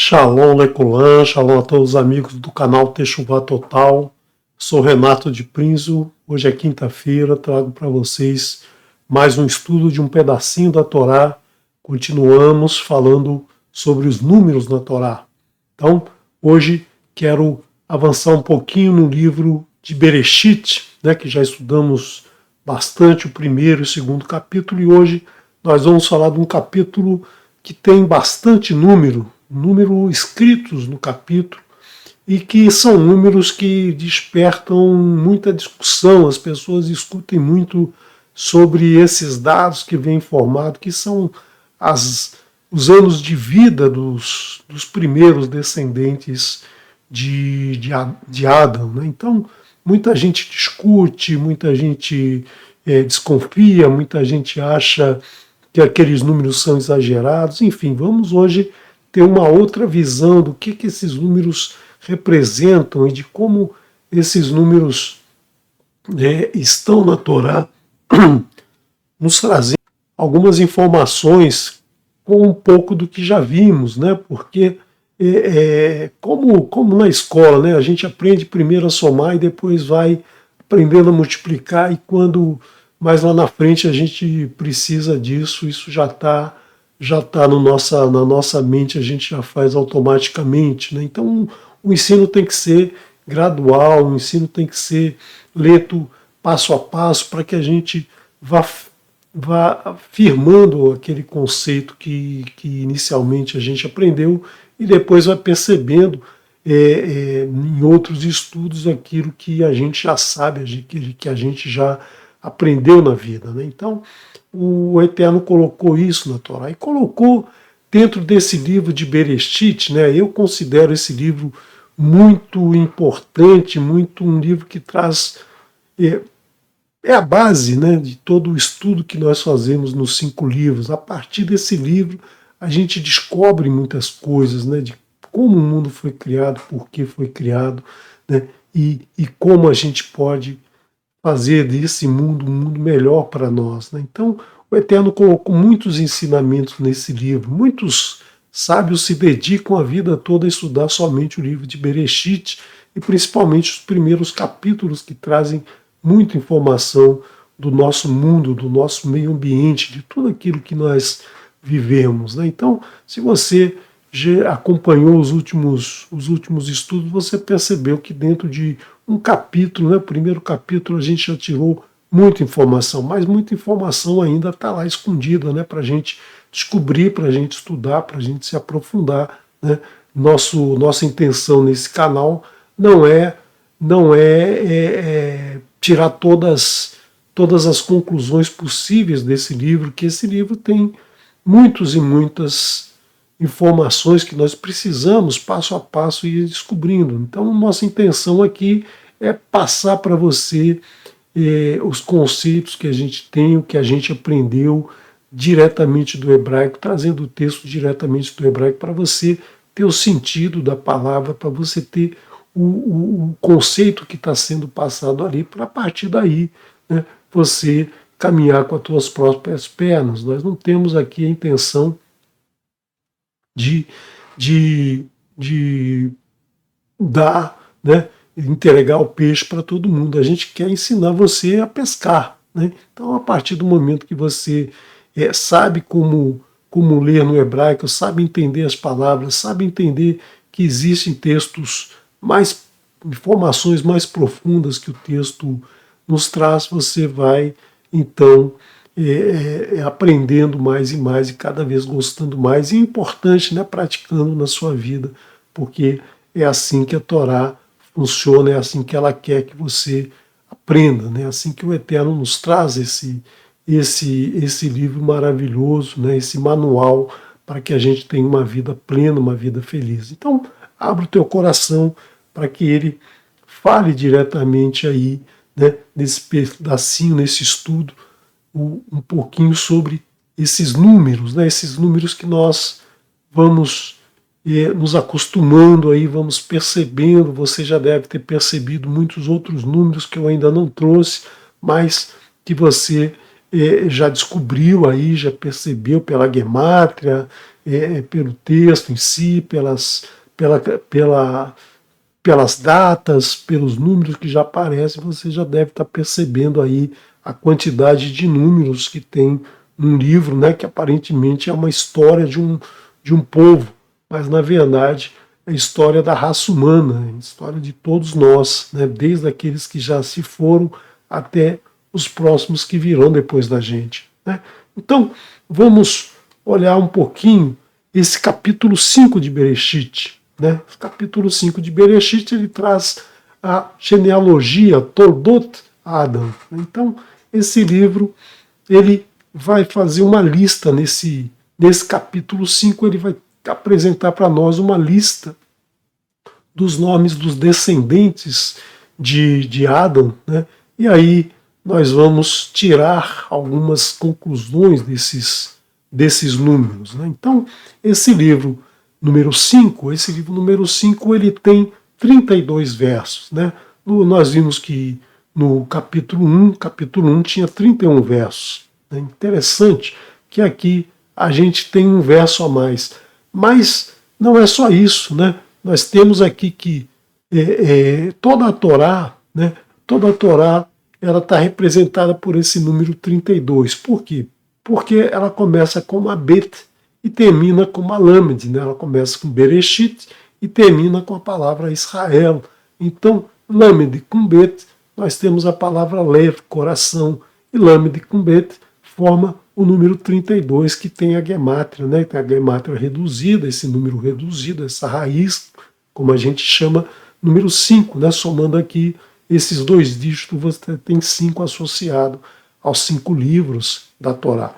Shalom Leculan, shalom a todos os amigos do canal Techuvá Total. Sou Renato de Prinzo. Hoje é quinta-feira, trago para vocês mais um estudo de um pedacinho da Torá. Continuamos falando sobre os números na Torá. Então, hoje quero avançar um pouquinho no livro de Bereshit, que já estudamos bastante o primeiro e o segundo capítulo, e hoje nós vamos falar de um capítulo que tem bastante número escritos no capítulo, e que são números que despertam muita discussão. As pessoas discutem muito sobre esses dados que vêm formados, que são os anos de vida dos primeiros descendentes de Adão. Então, muita gente discute, muita gente desconfia, muita gente acha que aqueles números são exagerados. Enfim, vamos hoje ter uma outra visão do que esses números representam e de como esses números estão na Torá, nos trazendo algumas informações com um pouco do que já vimos, porque como na escola, a gente aprende primeiro a somar e depois vai aprendendo a multiplicar, e quando mais lá na frente a gente precisa disso, isso já está na nossa mente, a gente já faz automaticamente. Então o ensino tem que ser gradual, o ensino tem que ser lento passo a passo, para que a gente vá firmando aquele conceito que inicialmente a gente aprendeu, e depois vai percebendo em outros estudos aquilo que a gente já sabe, que a gente já aprendeu na vida. Então, o Eterno colocou isso na Torá, e colocou dentro desse livro de Bereshit. Eu considero esse livro muito importante, um livro que traz... É a base de todo o estudo que nós fazemos nos 5 livros. A partir desse livro, a gente descobre muitas coisas, de como o mundo foi criado, por que foi criado, e como a gente pode fazer desse mundo um mundo melhor para nós. Então, o Eterno colocou muitos ensinamentos nesse livro. Muitos sábios se dedicam a vida toda a estudar somente o livro de Bereshit, e principalmente os primeiros capítulos, que trazem muita informação do nosso mundo, do nosso meio ambiente, de tudo aquilo que nós vivemos. Então, se você já acompanhou os últimos estudos, você percebeu que dentro de um capítulo, o primeiro capítulo, a gente já tirou muita informação, mas muita informação ainda está lá escondida, para a gente descobrir, para a gente estudar, para a gente se aprofundar. Nossa intenção nesse canal não é tirar todas as conclusões possíveis desse livro, que esse livro tem muitas informações que nós precisamos passo a passo ir descobrindo. Então, nossa intenção aqui é passar para você os conceitos que a gente tem, o que a gente aprendeu diretamente do hebraico, trazendo o texto diretamente do hebraico, para você ter o sentido da palavra, para você ter o conceito que está sendo passado ali, para a partir daí você caminhar com as suas próprias pernas. Nós não temos aqui a intenção de dar, entregar o peixe para todo mundo. A gente quer ensinar você a pescar. Então, a partir do momento que você sabe como ler no hebraico, sabe entender as palavras, sabe entender que existem informações mais profundas que o texto nos traz, você vai, então, aprendendo mais e mais, e cada vez gostando mais. E é importante, praticando na sua vida, porque é assim que a Torá funciona, é assim que ela quer que você aprenda, é assim que o Eterno nos traz esse livro maravilhoso, esse manual, para que a gente tenha uma vida plena, uma vida feliz. Então, abre o teu coração para que ele fale diretamente aí, nesse pedacinho, nesse estudo, um pouquinho sobre esses números que nós vamos nos acostumando aí, vamos percebendo. Você já deve ter percebido muitos outros números que eu ainda não trouxe, mas que você já descobriu aí, já percebeu pela gemátria, pelo texto em si, pela, pela, pelas datas, pelos números que já aparecem, você já deve estar percebendo aí a quantidade de números que tem num livro, né, que aparentemente é uma história de um povo, mas na verdade é a história da raça humana, a história de todos nós, né, desde aqueles que já se foram até os próximos que virão depois da gente, né? Então, vamos olhar um pouquinho esse capítulo 5 de Bereshit, né? O capítulo 5 de Bereshit, ele traz a genealogia Toldot Adam. Então, esse livro, ele vai fazer uma lista nesse capítulo 5, ele vai apresentar para nós uma lista dos nomes dos descendentes de Adam, né? E aí nós vamos tirar algumas conclusões desses números, né? Então, esse livro número 5, ele tem 32 versos, né? Nós vimos que no capítulo 1 tinha 31 versos. Né? Interessante que aqui a gente tem um verso a mais. Mas não é só isso, né? Nós temos aqui que toda a Torá, né? Toda a Torá, ela está representada por esse número 32. Por quê? Porque ela começa com uma Bet e termina com uma Lamed, né? Ela começa com Bereshit e termina com a palavra Israel. Então, Lamed com Bet, nós temos a palavra Lev, coração, e Lamed com Bet forma o número 32, que tem a gemátria, né? Tem a gemátria reduzida, esse número reduzido, essa raiz, como a gente chama, número 5, né? Somando aqui esses dois dígitos, você tem 5 associado aos 5 livros da Torá.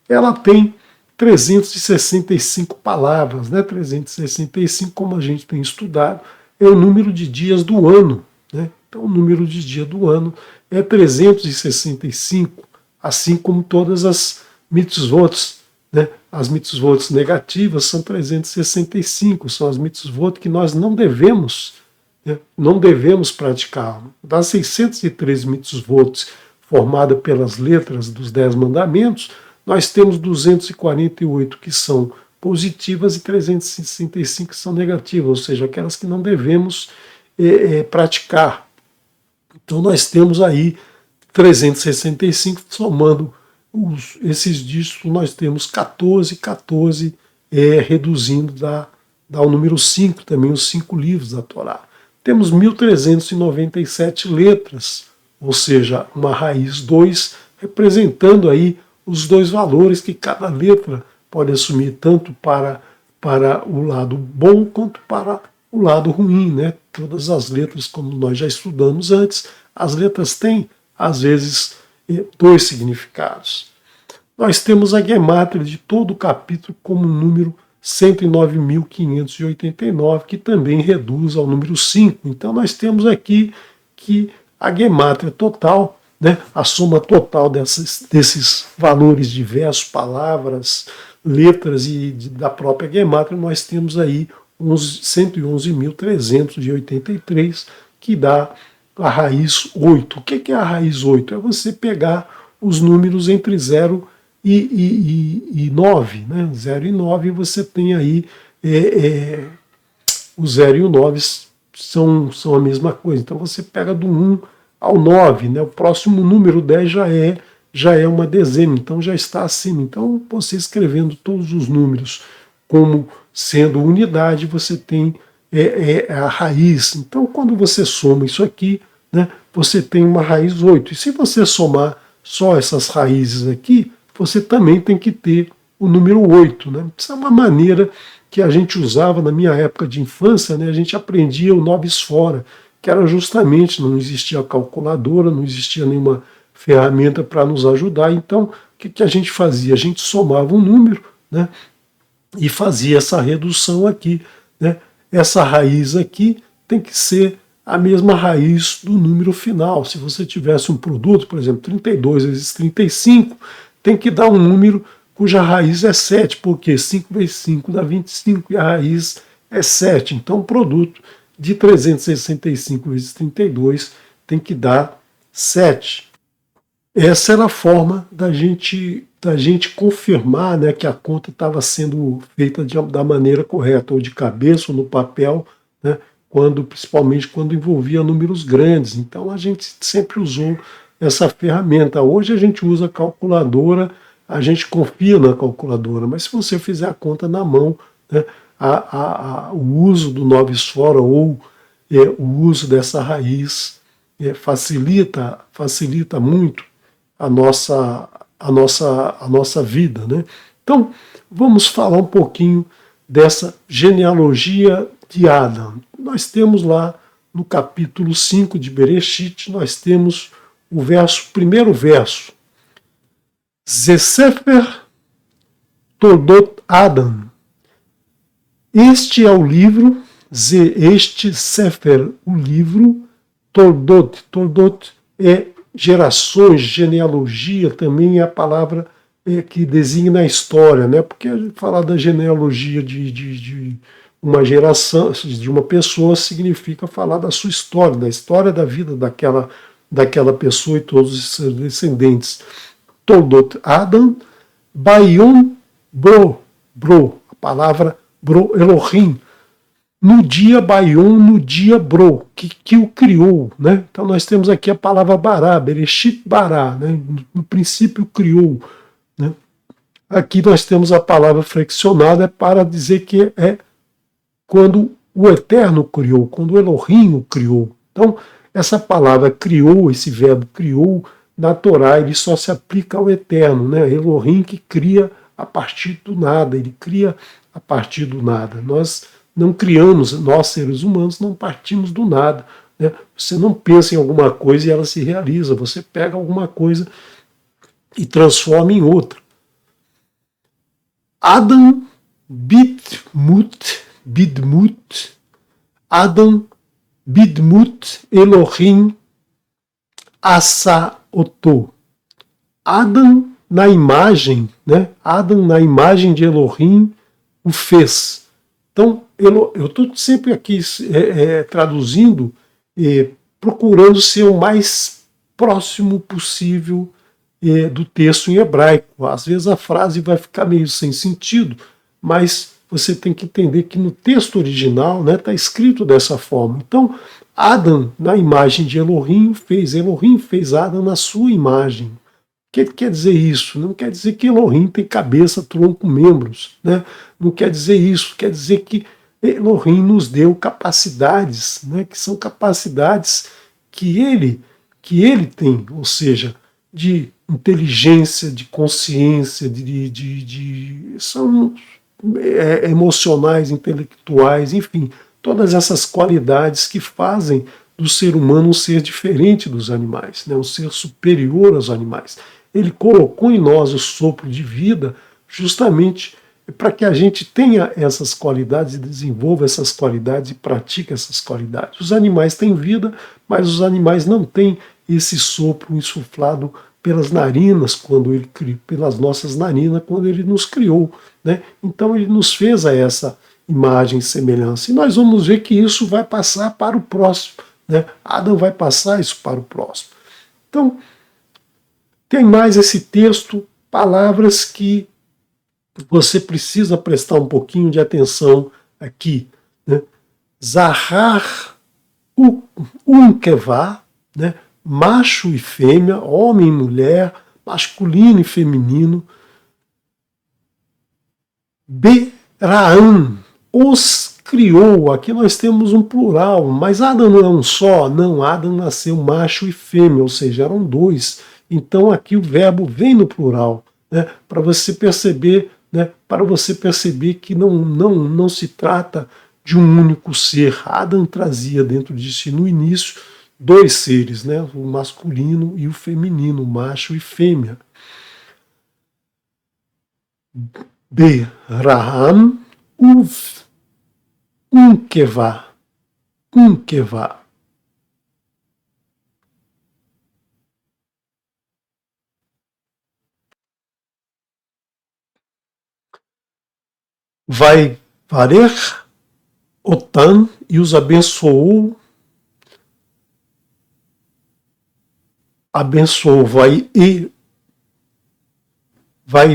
Ela tem 365 palavras, né? 365, como a gente tem estudado, é o número de dias do ano, né? Então, o número de dia do ano é 365, assim como todas as mitzvot, né? As mitzvot negativas são 365, são as mitzvot que nós não devemos, né? Não devemos praticar. Das 603 mitzvot formadas pelas letras dos 10 mandamentos, nós temos 248 que são positivas e 365 que são negativas, ou seja, aquelas que não devemos praticar. Então nós temos aí 365, somando esses dígitos, nós temos 14, reduzindo dá o número 5, também os 5 livros da Torá. Temos 1.397 letras, ou seja, uma raiz 2, representando aí os dois valores que cada letra pode assumir, tanto para o lado bom quanto para o lado ruim, né? Todas as letras, como nós já estudamos antes, as letras têm, às vezes, 2 significados. Nós temos a gemátria de todo o capítulo como número 109.589, que também reduz ao número 5. Então nós temos aqui que a gemátria total, né, a soma total desses valores diversos, palavras, letras e da própria gemátria, nós temos aí uns 111.383, que dá a raiz 8. O que é a raiz 8? É você pegar os números entre 0 e 9. Né? 0 e 9, você tem aí o 0 e o 9 são a mesma coisa. Então você pega do 1 ao 9, né? O próximo número 10 já é uma dezena, então já está acima. Então você escrevendo todos os números como sendo unidade, você tem a raiz. Então quando você soma isso aqui, né, você tem uma raiz 8. E se você somar só essas raízes aqui, você também tem que ter o número 8. Né? Isso é uma maneira que a gente usava na minha época de infância, né? A gente aprendia o nobis fora, que era justamente, não existia calculadora, não existia nenhuma ferramenta para nos ajudar. Então, o que a gente fazia? A gente somava um número, né, e fazia essa redução aqui. Né? Essa raiz aqui tem que ser a mesma raiz do número final. Se você tivesse um produto, por exemplo, 32 vezes 35, tem que dar um número cuja raiz é 7, porque 5 vezes 5 dá 25 e a raiz é 7. Então, o produto de 365 vezes 32 tem que dar 7. essa era a forma da gente confirmar, né, que a conta estava sendo feita da maneira correta, ou de cabeça ou no papel, né, principalmente quando envolvia números grandes. Então a gente sempre usou essa ferramenta. Hoje a gente usa a calculadora, a gente confia na calculadora, mas se você fizer a conta na mão, né, o uso do noves fora ou o uso dessa raiz facilita muito a nossa vida, né? Então, vamos falar um pouquinho dessa genealogia de Adam. Nós temos lá no capítulo 5 de Bereshit, nós temos primeiro verso. Zesefer Toldot Adam. Este é o livro, este Sefer, o livro, Toldot é gerações, genealogia também é a palavra que designa a história, né? Porque a gente falar da genealogia de uma geração, de uma pessoa, significa falar da sua história, da história da vida daquela pessoa e todos os seus descendentes. Toldot Adam, Bayom Bro, a palavra Bro Elohim, no dia Bayom, no dia Bro, que o criou, né? Então nós temos aqui a palavra Bará, Bereshit Bará, né? No princípio criou, né? Aqui nós temos a palavra flexionada para dizer que é quando o Eterno criou, quando o Elohim o criou. Então essa palavra criou, esse verbo criou, na Torá ele só se aplica ao Eterno, né? Elohim que cria a partir do nada, ele cria a partir do nada. Nós não criamos, nós seres humanos não partimos do nada, né? Você não pensa em alguma coisa e ela se realiza, você pega alguma coisa e transforma em outra. Adam Bidmut, Adam Bidmut Elohim Asa Oto. Adam na imagem, né? Adam na imagem de Elohim o fez. Então, eu estou sempre aqui traduzindo, procurando ser o mais próximo possível do texto em hebraico. Às vezes a frase vai ficar meio sem sentido, mas você tem que entender que no texto original está escrito dessa forma. Então, Adam, na imagem de Elohim fez Adam na sua imagem. O que quer dizer isso? Não quer dizer que Elohim tem cabeça, tronco, membros, né? Não quer dizer isso. Quer dizer que Elohim nos deu capacidades, né? Que são capacidades que ele tem, ou seja, de inteligência, de consciência, são emocionais, intelectuais, enfim, todas essas qualidades que fazem do ser humano um ser diferente dos animais, né? Um ser superior aos animais. Ele colocou em nós o sopro de vida justamente para que a gente tenha essas qualidades e desenvolva essas qualidades e pratique essas qualidades. Os animais têm vida, mas os animais não têm esse sopro insuflado pelas narinas, pelas nossas narinas, quando ele nos criou, né? Então ele nos fez a essa imagem e semelhança. E nós vamos ver que isso vai passar para o próximo, né? Adão vai passar isso para o próximo. Então, tem mais esse texto, palavras que você precisa prestar um pouquinho de atenção aqui, né? Zahar Unkevá, né? Macho e fêmea, homem e mulher, masculino e feminino. Beraam, os criou. Aqui nós temos um plural, mas Adão não é um só? Não, Adão nasceu macho e fêmea, ou seja, eram dois. Então aqui o verbo vem no plural, né? Para você perceber, né? Para você perceber que não se trata de um único ser. Adão trazia dentro de si no início dois seres, né? O masculino e o feminino, o macho e fêmea. Beraham Unkevá. Vai varer Otan e os abençoou abençoou, vai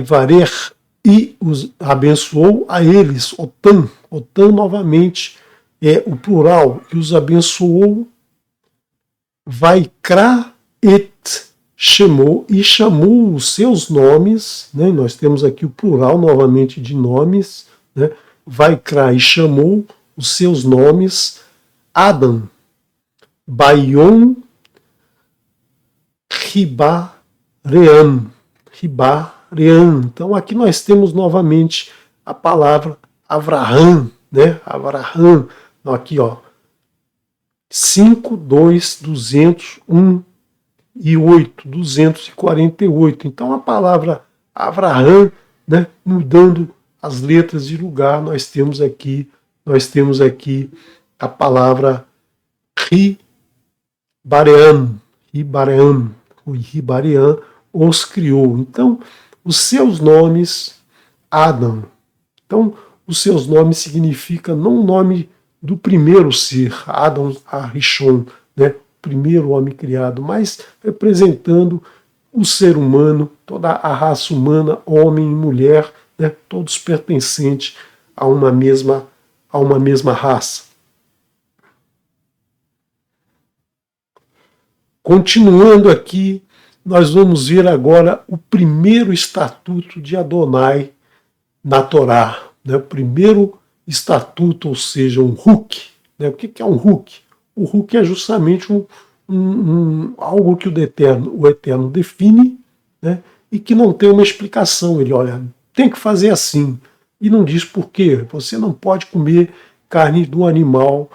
varer e os abençoou a eles, Otan novamente é o plural, e os abençoou, Vaikra et chamou, e chamou os seus nomes, né? Nós temos aqui o plural novamente de nomes, né? Vaikra e chamou os seus nomes, Adam, Baion, Ribarean. Então aqui nós temos novamente a palavra Avraham, né? Avraham, aqui ó, 5, 2, 201 e 8, 248. Então a palavra Avraham, né, mudando as letras de lugar, nós temos aqui a palavra Ribarean, os criou. Então, os seus nomes, Adam. Então, os seus nomes significam não o nome do primeiro ser, Adam Arishon, né, primeiro homem criado, mas representando o ser humano, toda a raça humana, homem e mulher, né, todos pertencentes a uma mesma raça. Continuando aqui, nós vamos ver agora o primeiro estatuto de Adonai na Torá, né? O primeiro estatuto, ou seja, um Huk. Né? O que é um Huk? O Huk é justamente algo que o Eterno define, né? E que não tem uma explicação. Ele, olha, tem que fazer assim. E não diz por quê. Você não pode comer carne do animal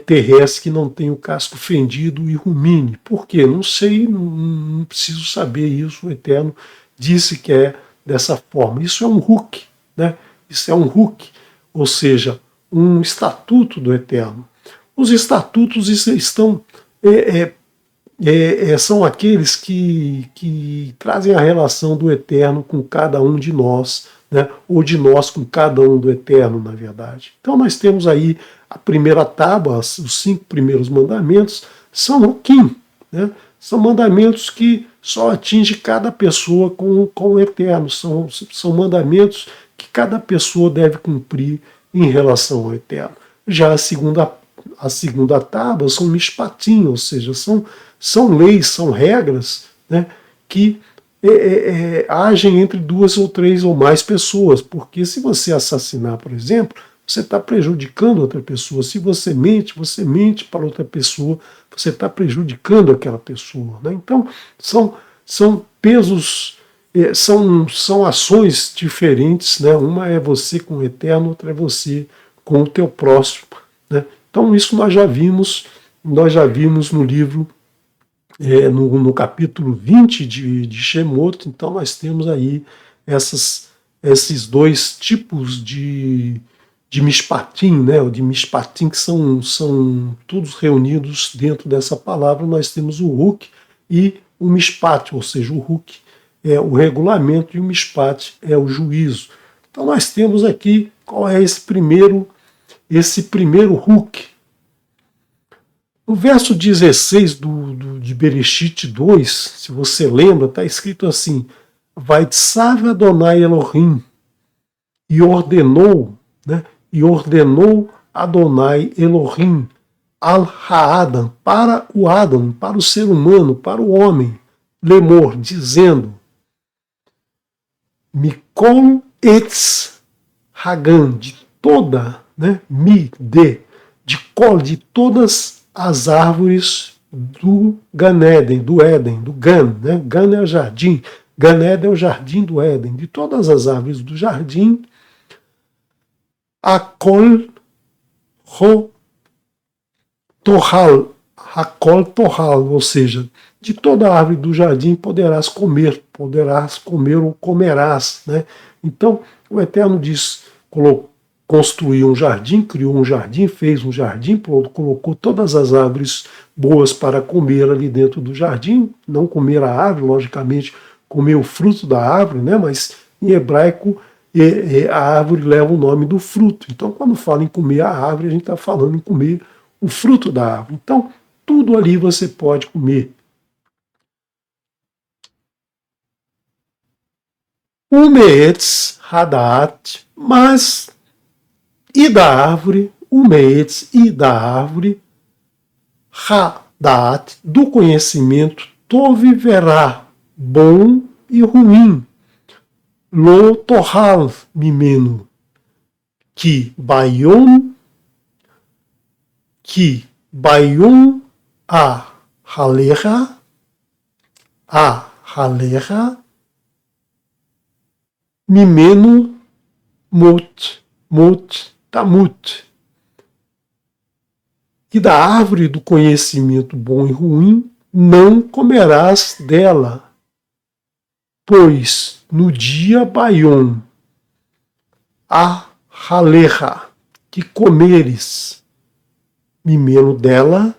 terrestre que não tem o casco fendido e rumine. Por quê? Não sei, não preciso saber isso. O Eterno disse que é dessa forma. Isso é um Huk, né? Isso é um Huk, ou seja, um estatuto do Eterno. Os estatutos estão são aqueles que trazem a relação do Eterno com cada um de nós, né? Ou de nós com cada um do Eterno, na verdade. Então nós temos aí a primeira tábua, os 5 primeiros mandamentos, são Hukim, né? São mandamentos que só atingem cada pessoa com o Eterno, são mandamentos que cada pessoa deve cumprir em relação ao Eterno. Já a segunda tábua são mishpatim, ou seja, são leis, são regras, né, que agem entre 2 ou 3 ou mais pessoas, porque se você assassinar, por exemplo, você está prejudicando outra pessoa. Se você mente para outra pessoa, você está prejudicando aquela pessoa. Né? Então, são pesos, são ações diferentes. Né? Uma é você com o Eterno, outra é você com o teu próximo. Né? Então, isso nós já vimos no livro, no capítulo 20 de Shemot. Então, nós temos aí esses 2 tipos de mishpatim, né, ou de mishpatim, que são todos reunidos dentro dessa palavra. Nós temos o Huk e o mishpat, ou seja, o Huk é o regulamento e o mishpat é o juízo. Então nós temos aqui qual é esse primeiro Huk. No verso 16 de Bereshit 2, se você lembra, está escrito assim: Vaitzav Adonai Elohim, e ordenou, né? E ordenou Adonai Elohim al-Ha'adam, para o Adam, para o ser humano, para o homem, lemor, dizendo: Mikol etz Hagan, de toda, né? De todas as árvores do Ganeden, do Éden, do Gan, né? Gan é o jardim, Ganeden é o jardim do Éden, de todas as árvores do jardim, Hakol Tohal, ou seja, de toda árvore do jardim poderás comer ou comerás. Né? Então, o Eterno diz, construiu um jardim, criou um jardim, fez um jardim, colocou todas as árvores boas para comer ali dentro do jardim, não comer a árvore, logicamente, comer o fruto da árvore, né? Mas em hebraico, a árvore leva o nome do fruto. Então, quando fala em comer a árvore, a gente está falando em comer o fruto da árvore. Então, tudo ali você pode comer. Umeetz Hadat, mas e da árvore, Umeetz e da árvore, Hadat, do conhecimento, Tov verá, bom e ruim. Lo Tohal Mimenu, que Bayon a Haleha, Mimenu Tamut. E da árvore do conhecimento bom e ruim não comerás dela, pois no dia Bayon a Haleha, que comeres, mimeno dela,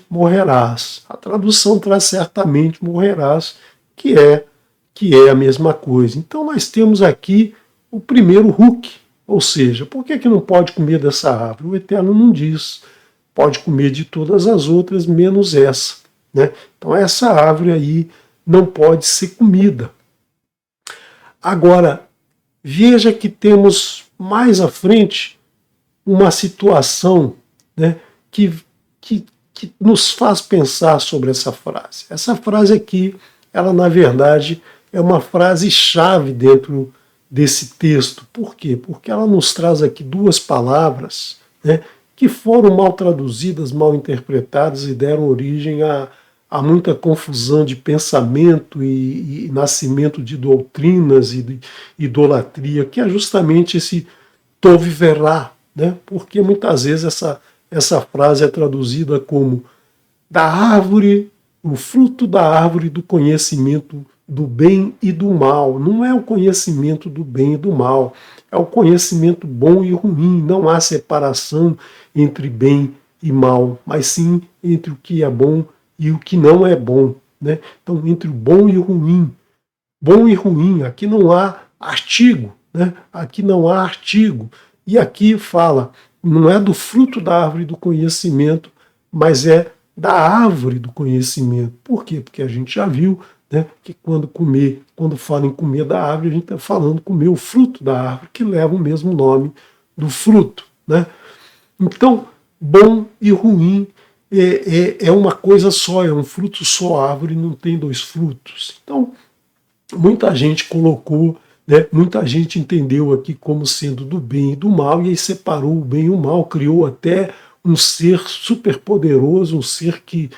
morrerás. A tradução traz certamente morrerás, que é a mesma coisa. Então nós temos aqui o primeiro Huk, ou seja, por que não pode comer dessa árvore? O Eterno não diz. Pode comer de todas as outras, menos essa. Né? Então essa árvore aí não pode ser comida. Agora, veja que temos mais à frente uma situação, né, que nos faz pensar sobre essa frase. Essa frase aqui, ela na verdade é uma frase-chave dentro desse texto. Por quê? Porque ela nos traz aqui duas palavras, né, que foram mal traduzidas, mal interpretadas e deram origem a muita confusão de pensamento e nascimento de doutrinas e de idolatria, que é justamente esse Tov verá, né? Porque muitas vezes essa frase é traduzida como da árvore, o fruto da árvore do conhecimento do bem e do mal. Não é o conhecimento do bem e do mal, é o conhecimento bom e ruim. Não há separação entre bem e mal, mas sim entre o que é bom e o que não é bom. Né? Então, entre o bom e o ruim. Bom e ruim, aqui não há artigo, né? Aqui não há artigo. E aqui fala, não é do fruto da árvore do conhecimento, mas é da árvore do conhecimento. Por quê? Porque a gente já viu, né, que quando fala em comer da árvore, a gente está falando comer o fruto da árvore, que leva o mesmo nome do fruto. Né? Então, bom e ruim é uma coisa só, é um fruto só, a árvore não tem dois frutos. Então, muita gente colocou, né, muita gente entendeu aqui como sendo do bem e do mal, e aí separou o bem e o mal, criou até um ser superpoderoso, um ser que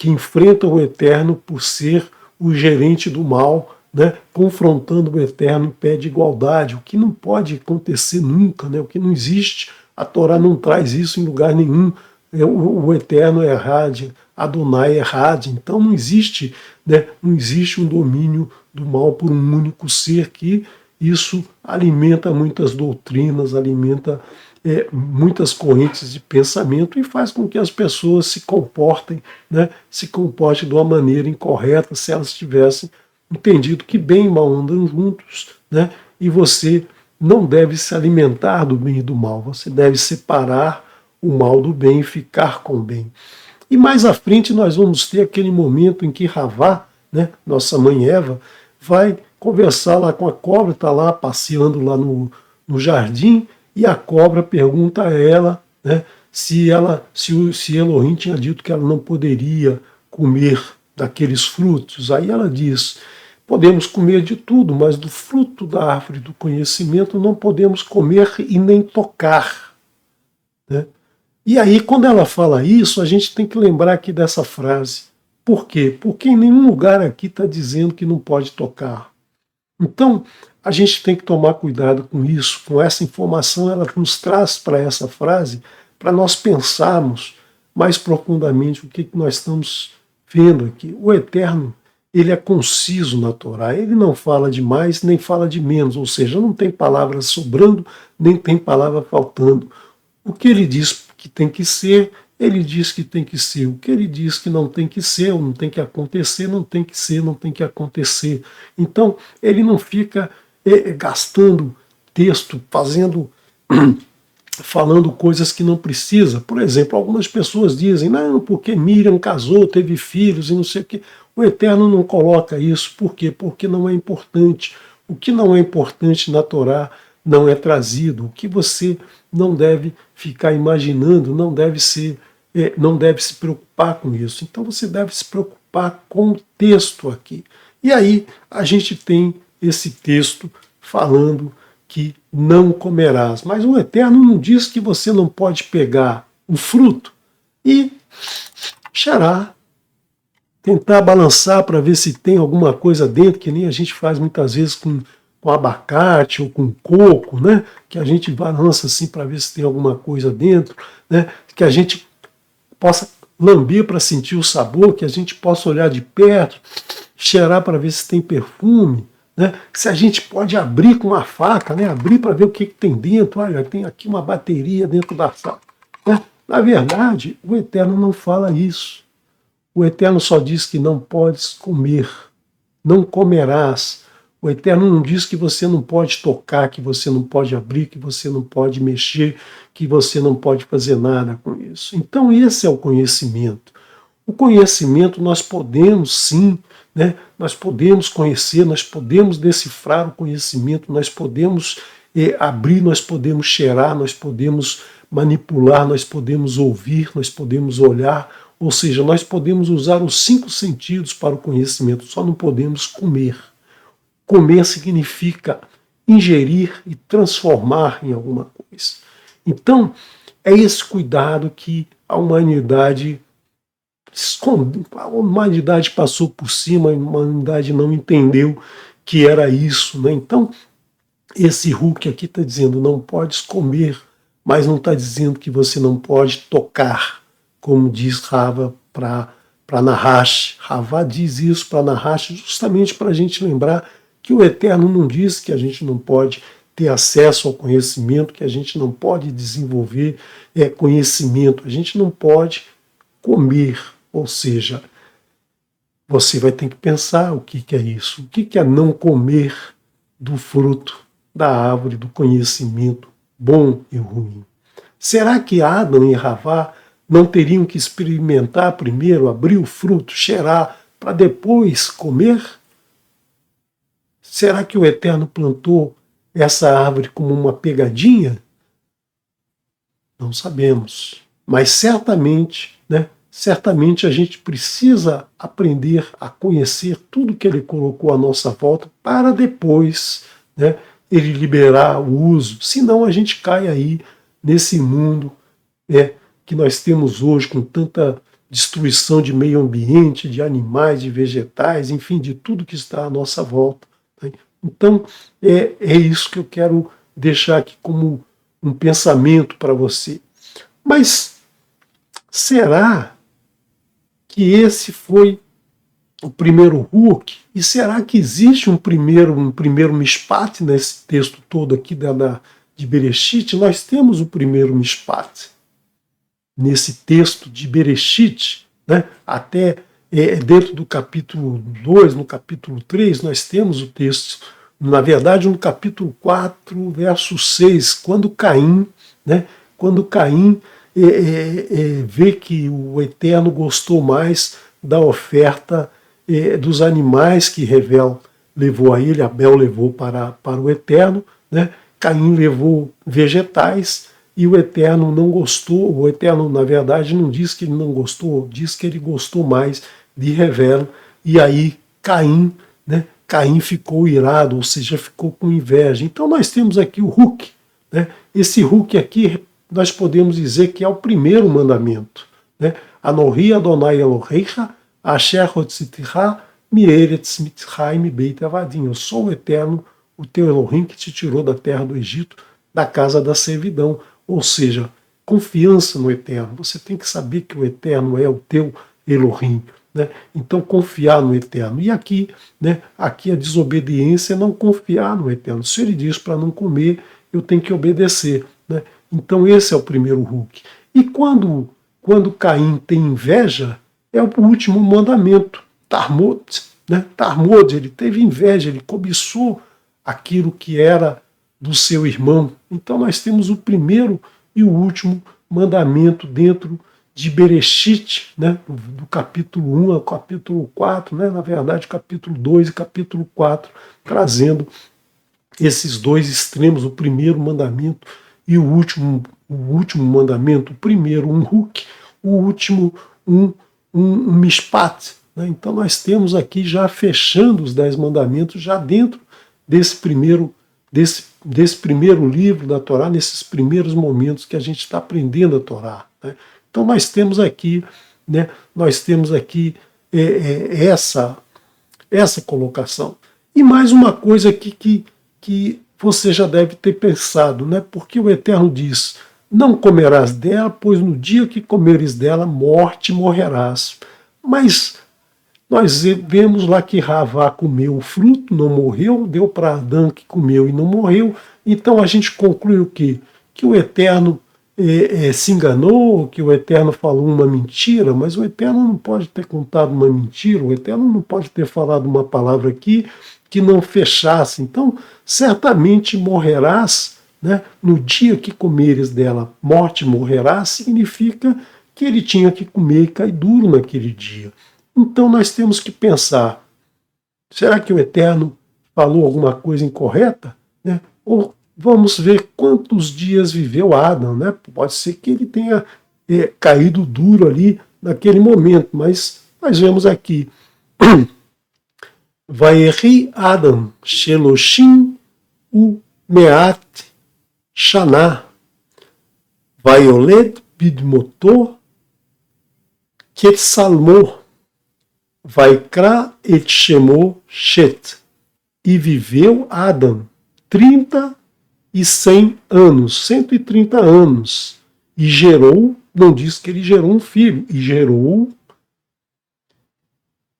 enfrenta o Eterno por ser o gerente do mal, né, confrontando o Eterno em pé de igualdade, o que não pode acontecer nunca, né, o que não existe. A Torá não traz isso em lugar nenhum. O Eterno é Had, Adonai é Had, então não existe, né, não existe um domínio do mal por um único ser, que isso alimenta muitas doutrinas, alimenta muitas correntes de pensamento e faz com que as pessoas se comportem, né, se comportem de uma maneira incorreta, se elas tivessem entendido que bem e mal andam juntos, né, e você não deve se alimentar do bem e do mal, você deve separar o mal do bem e ficar com o bem. E mais à frente nós vamos ter aquele momento em que Ravá, né, nossa mãe Eva, vai conversar lá com a cobra, está lá passeando lá no jardim, e a cobra pergunta a ela, né, se Elohim tinha dito que ela não poderia comer daqueles frutos. Aí ela diz, podemos comer de tudo, mas do fruto da árvore do conhecimento não podemos comer e nem tocar. Né? E aí, quando ela fala isso, a gente tem que lembrar aqui dessa frase. Por quê? Porque em nenhum lugar aqui está dizendo que não pode tocar. Então, a gente tem que tomar cuidado com isso, com essa informação, ela nos traz para essa frase, para nós pensarmos mais profundamente o que nós estamos vendo aqui. O Eterno, ele é conciso na Torá, ele não fala de mais, nem fala de menos, ou seja, não tem palavras sobrando, nem tem palavra faltando. O que ele diz que tem que ser, ele diz que tem que ser. O que ele diz que não tem que ser, ou não tem que acontecer, não tem que ser, não tem que acontecer. Então, ele não fica gastando texto, fazendo falando coisas que não precisa. Por exemplo, algumas pessoas dizem, não, porque Miriam casou, teve filhos e não sei o quê. O Eterno não coloca isso. Por quê? Porque não é importante. O que não é importante na Torá não é trazido. O que você não deve ficar imaginando, não deve se preocupar com isso. Então você deve se preocupar com o texto aqui. E aí a gente tem esse texto falando que não comerás. Mas o Eterno não diz que você não pode pegar o fruto e cheirar, tentar balançar para ver se tem alguma coisa dentro, que nem a gente faz muitas vezes com abacate ou com coco, né? Que a gente balança assim para ver se tem alguma coisa dentro, né? Que a gente possa lamber para sentir o sabor, que a gente possa olhar de perto, cheirar para ver se tem perfume, né? Se a gente pode abrir com uma faca, né? Abrir para ver o que tem dentro. Olha, tem aqui uma bateria dentro da faca, né? Na verdade, o Eterno não fala isso. O Eterno só diz que não podes comer, não comerás. O Eterno não diz que você não pode tocar, que você não pode abrir, que você não pode mexer, que você não pode fazer nada com isso. Então esse é o conhecimento. O conhecimento nós podemos sim, né? Nós podemos conhecer, nós podemos decifrar o conhecimento, nós podemos abrir, nós podemos cheirar, nós podemos manipular, nós podemos ouvir, nós podemos olhar, ou seja, nós podemos usar os 5 sentidos para o conhecimento, só não podemos comer. Comer significa ingerir e transformar em alguma coisa. Então, é esse cuidado que a humanidade passou por cima, a humanidade não entendeu que era isso, né? Então, esse Hulk aqui está dizendo, não podes comer, mas não está dizendo que você não pode tocar, como diz Rava para Nahash. Rava diz isso para Nahash justamente para a gente lembrar que o Eterno não diz que a gente não pode ter acesso ao conhecimento, que a gente não pode desenvolver conhecimento, a gente não pode comer. Ou seja, você vai ter que pensar o que é isso, o que é não comer do fruto da árvore do conhecimento bom e ruim. Será que Adão e Havá não teriam que experimentar primeiro, abrir o fruto, cheirar, para depois comer? Será que o Eterno plantou essa árvore como uma pegadinha? Não sabemos. Mas certamente, né? Certamente a gente precisa aprender a conhecer tudo que ele colocou à nossa volta para depois, né, ele liberar o uso. Senão a gente cai aí nesse mundo que nós temos hoje com tanta destruição de meio ambiente, de animais, de vegetais, enfim, de tudo que está à nossa volta. Né? Então é isso que eu quero deixar aqui como um pensamento para você. Mas será que esse foi o primeiro Hulk? E será que existe um primeiro Mishpat nesse texto todo aqui de Bereshit? Nós temos o primeiro Mishpat nesse texto de Bereshit, né? Até dentro do capítulo 2, no capítulo 3, nós temos o texto, na verdade no capítulo 4, verso 6, quando Caim vê que o Eterno gostou mais da oferta dos animais que Revel levou a ele, Abel levou para o Eterno, né? Caim levou vegetais e o Eterno não gostou. O Eterno, na verdade, não diz que ele não gostou, diz que ele gostou mais de Revel. E aí Caim ficou irado, ou seja, ficou com inveja. Então nós temos aqui o Hulk, né? Esse Hulk aqui nós podemos dizer que é o primeiro mandamento, né? Anohi Adonai Elohecha, Asher Hotziticha, Mieretz Mitzrayim Beit Avadim. Eu sou o Eterno, o teu Elohim que te tirou da terra do Egito, da casa da servidão. Ou seja, confiança no Eterno. Você tem que saber que o Eterno é o teu Elohim, né? Então confiar no Eterno. E aqui, né, aqui a desobediência é não confiar no Eterno. Se ele diz para não comer, eu tenho que obedecer, né? Então esse é o primeiro Hulk. E quando Caim tem inveja, é o último mandamento, Tarmod, né? Tarmod, ele teve inveja, ele cobiçou aquilo que era do seu irmão. Então nós temos o primeiro e o último mandamento dentro de Bereshit, né, do capítulo 1 ao capítulo 4, né, na verdade capítulo 2 e capítulo 4, trazendo esses dois extremos, o primeiro mandamento e o último mandamento, o primeiro um huk, o último um mishpat. Né? Então nós temos aqui já fechando os 10 mandamentos, já dentro desse primeiro livro da Torá, nesses primeiros momentos que a gente está aprendendo a Torá. Né? Então nós temos aqui, né, essa colocação. E mais uma coisa aqui que você já deve ter pensado, né? Porque o Eterno diz: não comerás dela, pois no dia que comeres dela, morte morrerás. Mas nós vemos lá que Ravá comeu o fruto, não morreu, deu para Adão que comeu e não morreu. Então a gente conclui o quê? Que o Eterno se enganou, que o Eterno falou uma mentira, mas o Eterno não pode ter contado uma mentira, o Eterno não pode ter falado uma palavra aqui que não fechasse. Então, certamente morrerás, né? No dia que comeres dela, morte morrerás, significa que ele tinha que comer e cair duro naquele dia. Então nós temos que pensar, será que o Eterno falou alguma coisa incorreta? Né? Ou vamos ver quantos dias viveu Adão, né? Pode ser que ele tenha caído duro ali naquele momento, mas nós vemos aqui Vayehi Adam Sheloshim Umeat Shana Vayoled Bidmoto Ketsalmo Vaikra et Shemo Shet. E viveu Adam 30 e 100 anos, 130 anos. E gerou, não diz que ele gerou um filho, e gerou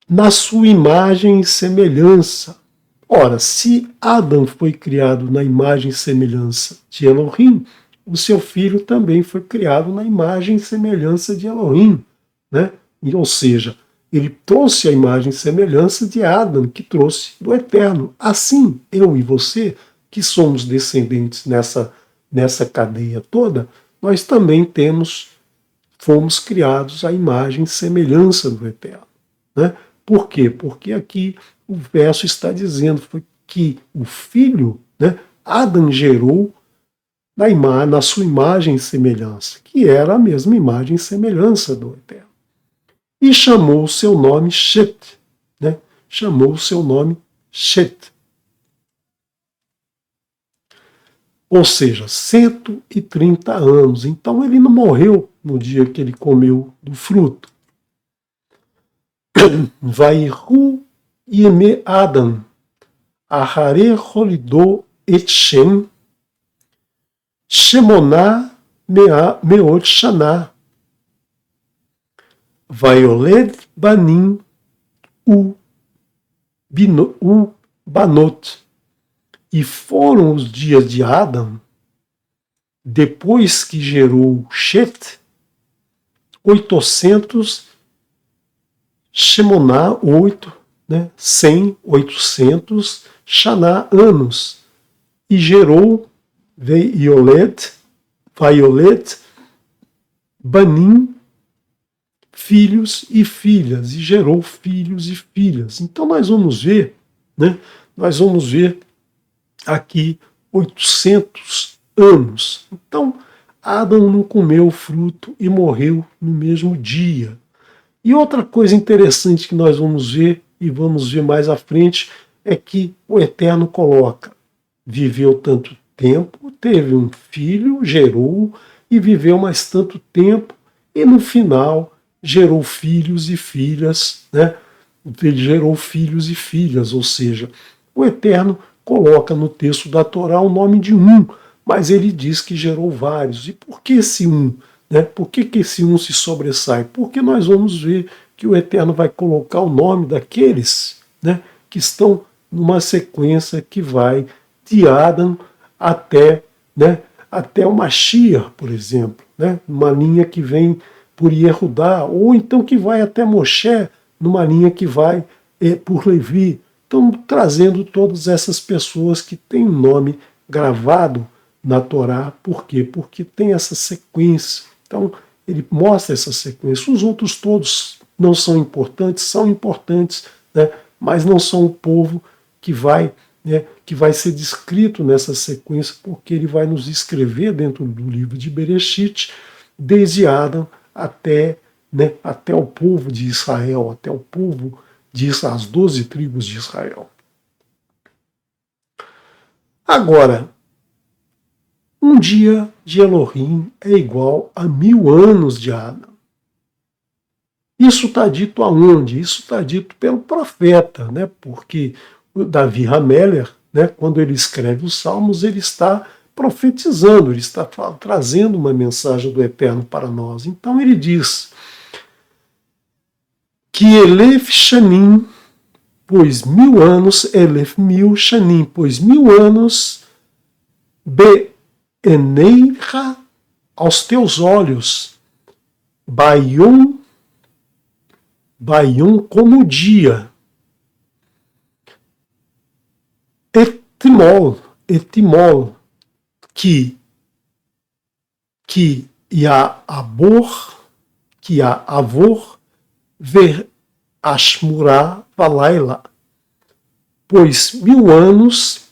na sua imagem e semelhança. Ora, se Adam foi criado na imagem e semelhança de Elohim, o seu filho também foi criado na imagem e semelhança de Elohim, né? E, ou seja, ele trouxe a imagem e semelhança de Adam, que trouxe do Eterno. Assim, eu e você, que somos descendentes nessa cadeia toda, nós também fomos criados à imagem e semelhança do Eterno. Né? Por quê? Porque aqui o verso está dizendo que o filho, né, Adam gerou na sua imagem e semelhança, que era a mesma imagem e semelhança do Eterno. E chamou o seu nome Shet, né? Chamou o seu nome Shet. Ou seja, 130 anos. Então ele não morreu no dia que ele comeu do fruto. Vaihu Yeme Adam, Ahare Holidô et Shem, Shemoná Meot Shaná, Vaioled Banim U Banot. E foram os dias de Adam, depois que gerou Shet, 800, Shemoná, 8, né, 100, 800, Shaná, anos. E gerou Vaioled Banim, filhos e filhas, e gerou filhos e filhas. Então nós vamos ver, né? Nós vamos ver aqui 800 anos. Então Adão não comeu o fruto e morreu no mesmo dia. E outra coisa interessante que nós vamos ver, e vamos ver mais à frente, é que o Eterno coloca: viveu tanto tempo, teve um filho, gerou, e viveu mais tanto tempo, e no final gerou filhos e filhas, né? Ele gerou filhos e filhas, ou seja, o Eterno coloca no texto da Torá o nome de um, mas ele diz que gerou vários. E por que esse um? Né? Por que esse um se sobressai? Porque nós vamos ver que o Eterno vai colocar o nome daqueles, né, que estão numa sequência que vai de Adão até o Mashiach, por exemplo, né? Uma linha que vem por Yehudá, ou então que vai até Moshe, numa linha que vai por Levi. Então, trazendo todas essas pessoas que têm um nome gravado na Torá. Por quê? Porque tem essa sequência. Então, ele mostra essa sequência. Os outros todos não são importantes, né, mas não são o povo que vai ser descrito nessa sequência, porque ele vai nos escrever dentro do livro de Bereshit, desde Adão até o povo de Israel, até o povo as 12 tribos de Israel. Agora, um dia de Elohim é igual a 1000 anos de Adão. Isso está dito aonde? Isso está dito pelo profeta, né? Porque o Davi Hameler, né, quando ele escreve os Salmos, ele está profetizando, ele está trazendo uma mensagem do Eterno para nós. Então ele diz que Elef Shanim, pois 1000 anos, Elef mil Shanim, pois 1000 anos, Be'eneicha, aos teus olhos, Bayum como dia, Etimol, que avor, ver ashmurá valaila, pois 1000 anos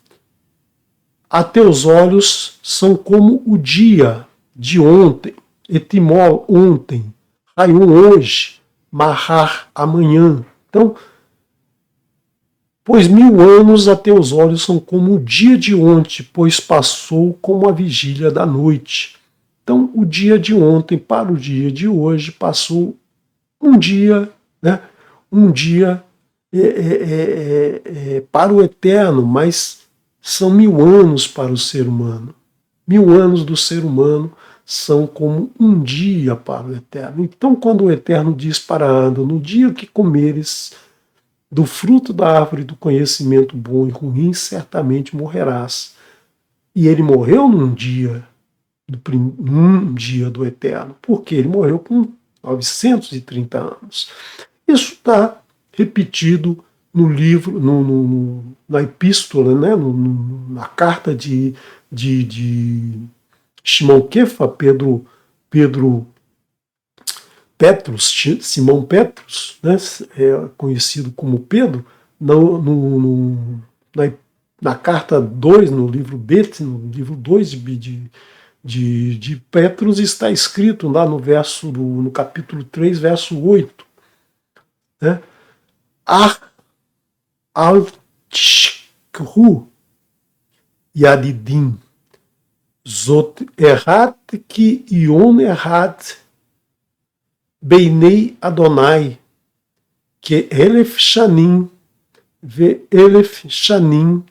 a teus olhos são como o dia de ontem, Etimol ontem, Rayum hoje, Mahar amanhã. Então, pois 1000 anos a teus olhos são como o dia de ontem, pois passou como a vigília da noite. Então, o dia de ontem para o dia de hoje passou um dia, né? Um dia para o eterno, mas são 1000 anos para o ser humano. 1000 anos do ser humano são como um dia para o eterno. Então, quando o eterno diz para Adão, no dia que comeres do fruto da árvore do conhecimento bom e ruim, certamente morrerás. E ele morreu num dia do eterno, porque ele morreu com 930 anos. Isso está repetido no livro, na epístola, né, na carta de Shimon Kefa, Simão Petrus, né, conhecido como Pedro, na carta 2, no livro Bet, no livro 2 de Petrus, está escrito lá no capítulo 3, verso 8, né, al-tishkhu yadidim, zot errat ki yon errat Beinei Adonai, que Elef Shanim, ve Elef Shanim,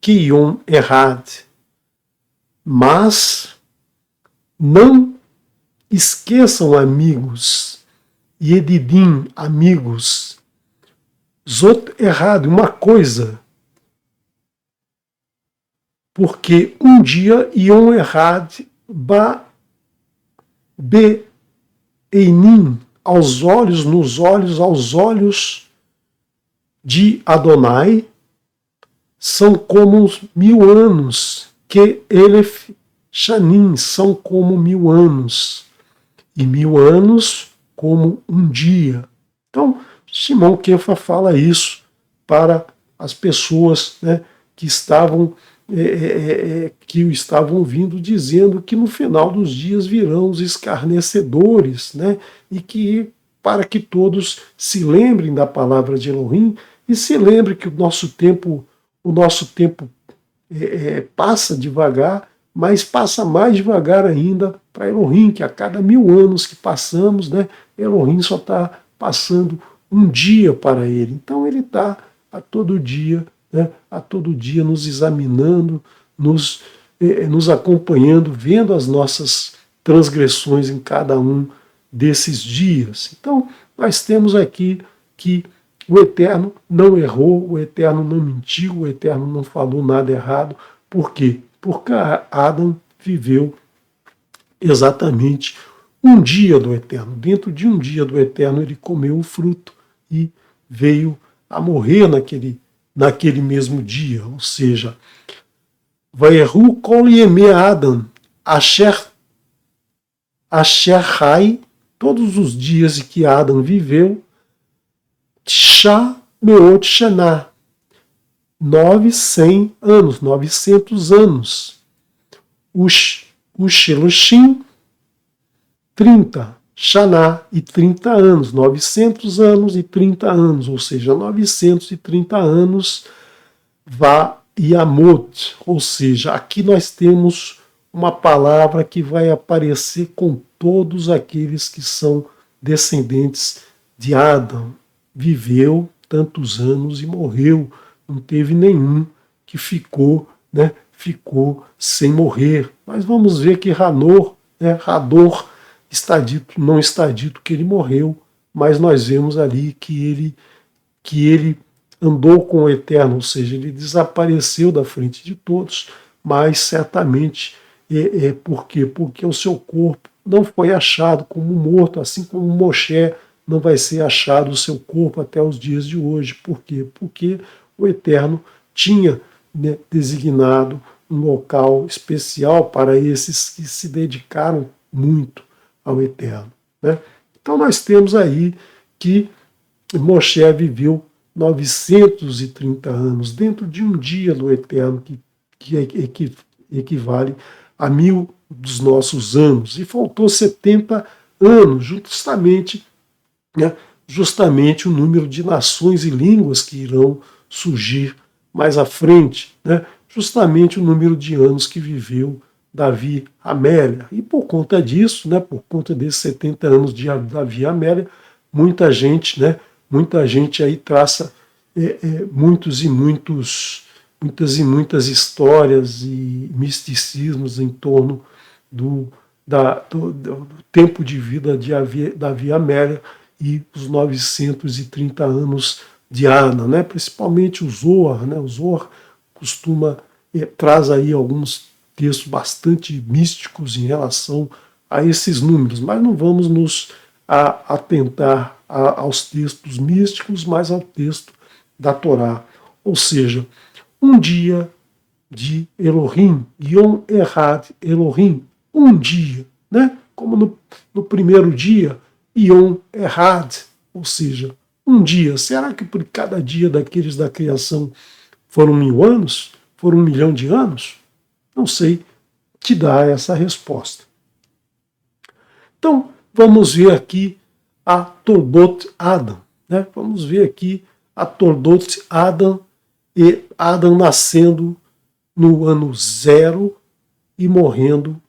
que Yom Errad. Mas não esqueçam, amigos, Yedidim, amigos, Zot errado, uma coisa, porque um dia Yom Errad, Be Einim, aos olhos de Adonai, são como 1000 anos, que Elef Shanim, são como 1000 anos, e 1000 anos como um dia. Então, Shimon Kefa fala isso para as pessoas, né, que estavam ouvindo, dizendo que no final dos dias virão os escarnecedores, né, e que para que todos se lembrem da palavra de Elohim e se lembrem que o nosso tempo passa devagar, mas passa mais devagar ainda para Elohim, que a cada 1000 anos que passamos, né, Elohim só está passando um dia para ele. Então ele está a todo dia nos examinando, nos acompanhando, vendo as nossas transgressões em cada um desses dias. Então, nós temos aqui que o Eterno não errou, o Eterno não mentiu, o Eterno não falou nada errado. Por quê? Porque Adão viveu exatamente um dia do Eterno. Dentro de um dia do Eterno, ele comeu o fruto e veio a morrer naquele mesmo dia. Ou seja, Vayehu kol yemei Adam, asher hai, todos os dias em que Adam viveu, Tishá meot shená, 900 anos. O Shelushim, 30, Shaná, e 30 anos, 900 anos e 30 anos, ou seja, 930 anos, Vayamot, ou seja, aqui nós temos uma palavra que vai aparecer com todos aqueles que são descendentes de Adão. Viveu tantos anos e morreu, não teve nenhum que ficou, né, ficou sem morrer. Mas vamos ver que Hador não está dito que ele morreu, mas nós vemos ali que ele andou com o Eterno, ou seja, ele desapareceu da frente de todos, mas certamente por quê? Porque o seu corpo não foi achado como morto, assim como Moshe não vai ser achado o seu corpo até os dias de hoje. Por quê? Porque o Eterno tinha, né, designado um local especial para esses que se dedicaram muito ao Eterno, né? Então nós temos aí que Moshe viveu 930 anos dentro de um dia do Eterno que equivale a 1000 dos nossos anos, e faltou 70 anos, justamente o número de nações e línguas que irão surgir mais à frente, né? Justamente o número de anos que viveu Davi Amélia. E por conta disso, né, por conta desses 70 anos de Davi Amélia, muita gente aí traça muitas e muitas histórias e misticismos em torno do tempo de vida de Davi Amélia e os 930 anos de Ana, né? Principalmente o Zohar, né? O Zohar traz aí alguns textos bastante místicos em relação a esses números, mas não vamos nos atentar aos textos místicos, mas ao texto da Torá. Ou seja, um dia de Elohim, Yom Erad Elohim, um dia, né? Como no primeiro dia, Yom Erad, ou seja, um dia. Será que por cada dia daqueles da criação foram 1000 anos? Foram 1 milhão de anos? Não sei te dar essa resposta. Então, vamos ver aqui a Toldot Adam, né? Vamos ver aqui a Toldot Adam, e Adam nascendo no ano 0 e morrendo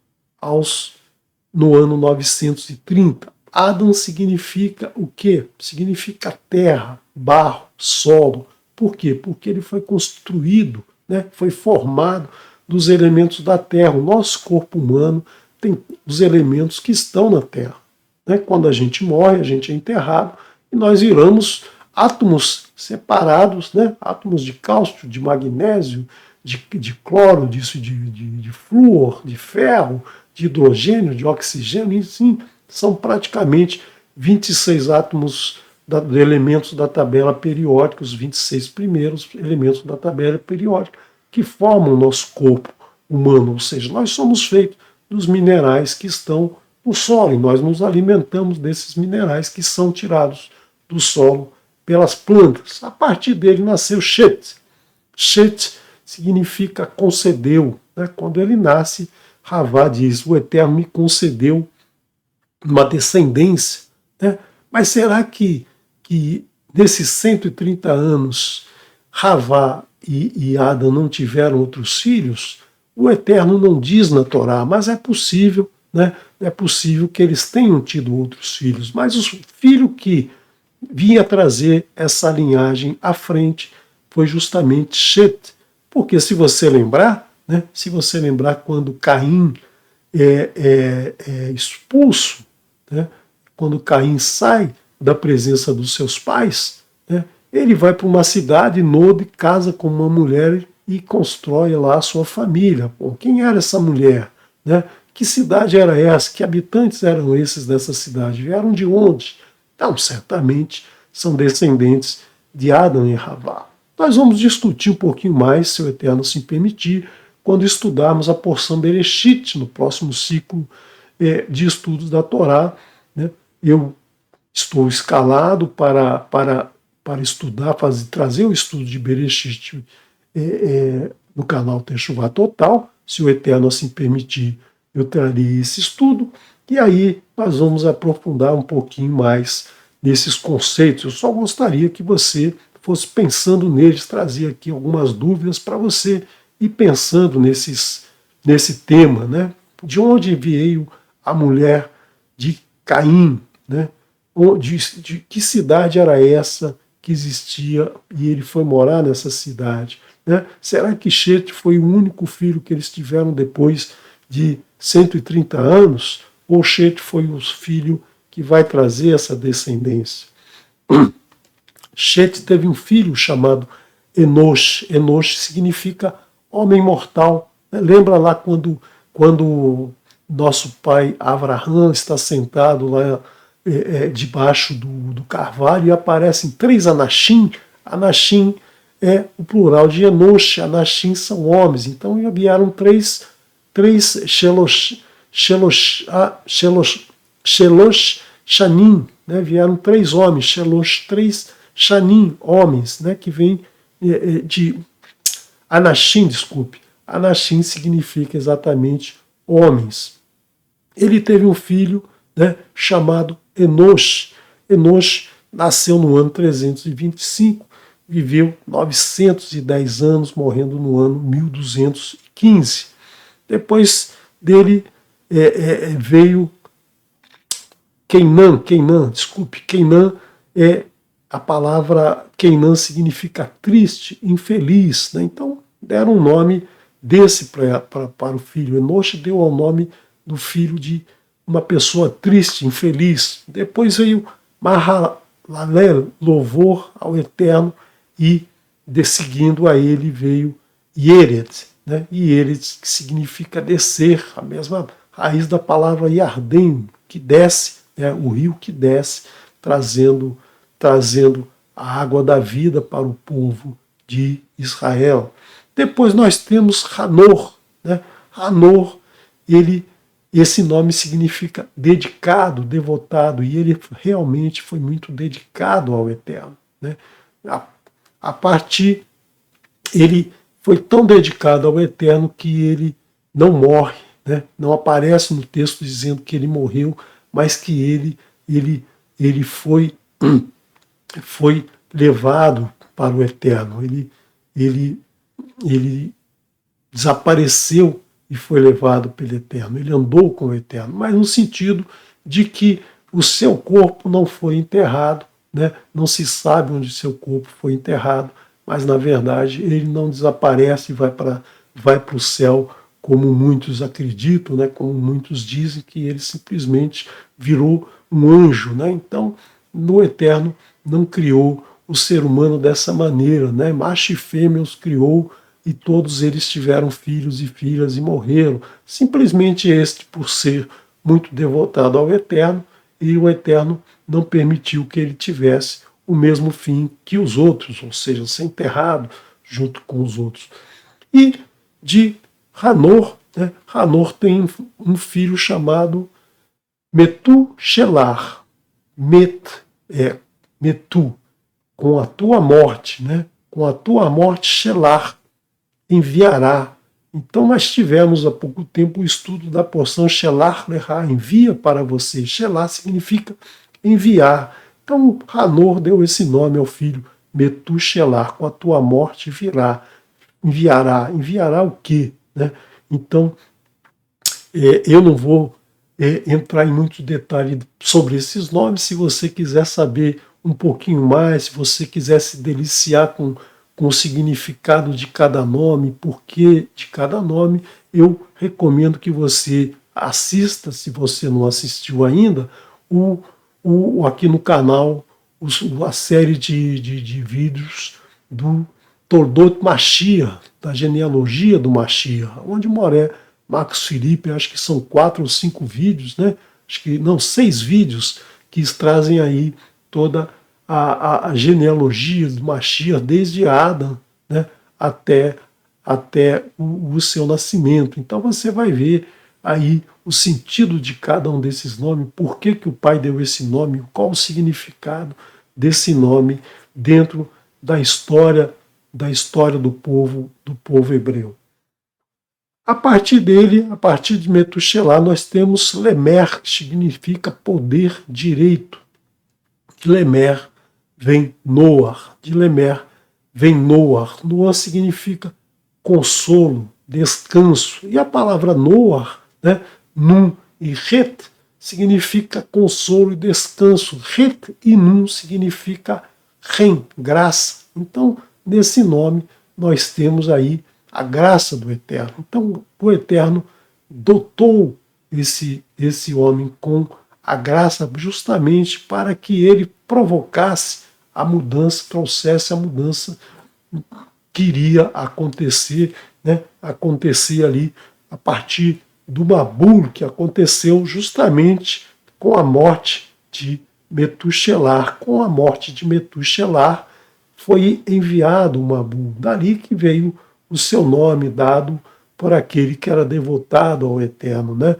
no ano 930. Adam significa o quê? Significa terra, barro, solo. Por quê? Porque ele foi construído, né? Foi formado dos elementos da terra. O nosso corpo humano tem os elementos que estão na terra, né? Quando a gente morre, a gente é enterrado e nós viramos átomos separados, né? Átomos de cálcio, de magnésio, de cloro, de flúor, de ferro, de hidrogênio, de oxigênio, e sim, são praticamente 26 átomos de elementos da tabela periódica, os 26 primeiros elementos da tabela periódica, que formam o nosso corpo humano, ou seja, nós somos feitos dos minerais que estão no solo, e nós nos alimentamos desses minerais que são tirados do solo pelas plantas. A partir dele nasceu Shet. Shet significa concedeu, né? Quando ele nasce, Ravá diz, o Eterno me concedeu uma descendência, né? Mas será que nesses 130 anos Ravá e Adão não tiveram outros filhos? O Eterno não diz na Torá, mas é possível, né? É possível que eles tenham tido outros filhos, mas o filho que vinha trazer essa linhagem à frente foi justamente Shet, porque se você lembrar, né? Se você lembrar quando Caim é expulso, né? Quando Caim sai da presença dos seus pais, né? Ele vai para uma cidade, Nod, casa com uma mulher e constrói lá a sua família. Bom, quem era essa mulher, né? Que cidade era essa? Que habitantes eram esses dessa cidade? Vieram de onde? Então, certamente são descendentes de Adão e Ravá. Nós vamos discutir um pouquinho mais, se o Eterno se permitir, quando estudarmos a porção Bereshit, no próximo ciclo de estudos da Torá, né? Eu estou escalado para estudar, trazer o estudo de Bereshit no canal Teshuvá Total. Se o Eterno assim permitir, eu trarei esse estudo, e aí nós vamos aprofundar um pouquinho mais nesses conceitos. Eu só gostaria que você fosse pensando neles, trazer aqui algumas dúvidas para você ir pensando nesse tema, né? De onde veio a mulher de Caim, né? De que cidade era essa que existia e ele foi morar nessa cidade, né? Será que Shet foi o único filho que eles tiveram depois de 130 anos? Ou Shet foi o filho que vai trazer essa descendência? Shet teve um filho chamado Enosh. Enosh significa homem mortal. Lembra lá quando nosso pai Avraham está sentado lá debaixo do carvalho e aparecem 3 Anashim. Anashim é o plural de Enosh. Anashim são homens. Então já vieram três Shelosh Shanim, né? Vieram 3 homens, Shelosh, 3 Shanim, homens, né? Que vem de Anashim, desculpe. Anashim significa exatamente homens. Ele teve um filho, né, chamado Enosh. Enosh nasceu no ano 325, viveu 910 anos, morrendo no ano 1215. Depois dele veio Queinã, desculpe, Queinã a palavra Queinã significa triste, infeliz, né? Então deram um nome desse para o filho. Enosh deu ao nome do filho de uma pessoa triste, infeliz. Depois veio Mahalalel, louvor ao Eterno, e seguindo a ele veio Yered, né? Yered, que significa descer, a mesma raiz da palavra Yarden, que desce, o rio que desce, trazendo a água da vida para o povo de Israel. Depois nós temos Hanor, né? Hanor, esse nome significa dedicado, devotado, e ele realmente foi muito dedicado ao Eterno, né? Ele foi tão dedicado ao Eterno que ele não morre, né? Não aparece no texto dizendo que ele morreu, mas que ele foi levado para o Eterno. Ele desapareceu e foi levado pelo Eterno. Ele andou com o Eterno, mas no sentido de que o seu corpo não foi enterrado, né? Não se sabe onde seu corpo foi enterrado, mas na verdade ele não desaparece e vai para o céu, como muitos acreditam, né? Como muitos dizem, que ele simplesmente virou um anjo, né? Então, no Eterno não criou o ser humano dessa maneira, né? Macho e fêmea os criou, e todos eles tiveram filhos e filhas e morreram. Simplesmente este, por ser muito devotado ao Eterno, e o Eterno não permitiu que ele tivesse o mesmo fim que os outros, ou seja, ser enterrado junto com os outros. E de Hanor, né? Hanor tem um filho chamado Metushelar. Metu, com a tua morte, né? Com a tua morte, Shelar enviará. Então nós tivemos há pouco tempo o estudo da porção Shelar Lerá, envia para você. Shelar significa enviar. Então Hanor deu esse nome ao filho, Metushelar, com a tua morte enviará. Enviará o quê? Né? Então eu não vou entrar em muito detalhe sobre esses nomes. Se você quiser saber um pouquinho mais, se você quiser se deliciar com o significado de cada nome, porquê de cada nome, eu recomendo que você assista, se você não assistiu ainda, aqui no canal, a série de vídeos do Toldot Mashiach, da genealogia do Mashiach, onde Moré Marcos Felipe, acho que são 4 ou 5 vídeos, né? Acho que não, 6 vídeos que trazem aí toda a genealogia do Mashiach, desde Adão, né, até até o seu nascimento. Então você vai ver aí o sentido de cada um desses nomes, por que o pai deu esse nome, qual o significado desse nome dentro da história do povo hebreu. A partir dele, a partir de Metushelá, nós temos Lemer, que significa poder direito. De Lemer vem Noar, de Lemer vem Noar. Noar significa consolo, descanso. E a palavra Noar, né, Nun e Het, significa consolo e descanso. Het e Nun significa Ren, graça. Então, nesse nome, nós temos aí a graça do Eterno. Então, o Eterno dotou esse homem com a graça justamente para que ele provocasse a mudança, trouxesse a mudança que iria acontecer, né? Acontecer ali a partir do Mabul, que aconteceu justamente com a morte de Metushelá. Com a morte de Metushelá foi enviado o Mabul. Dali que veio o seu nome dado por aquele que era devotado ao Eterno, né?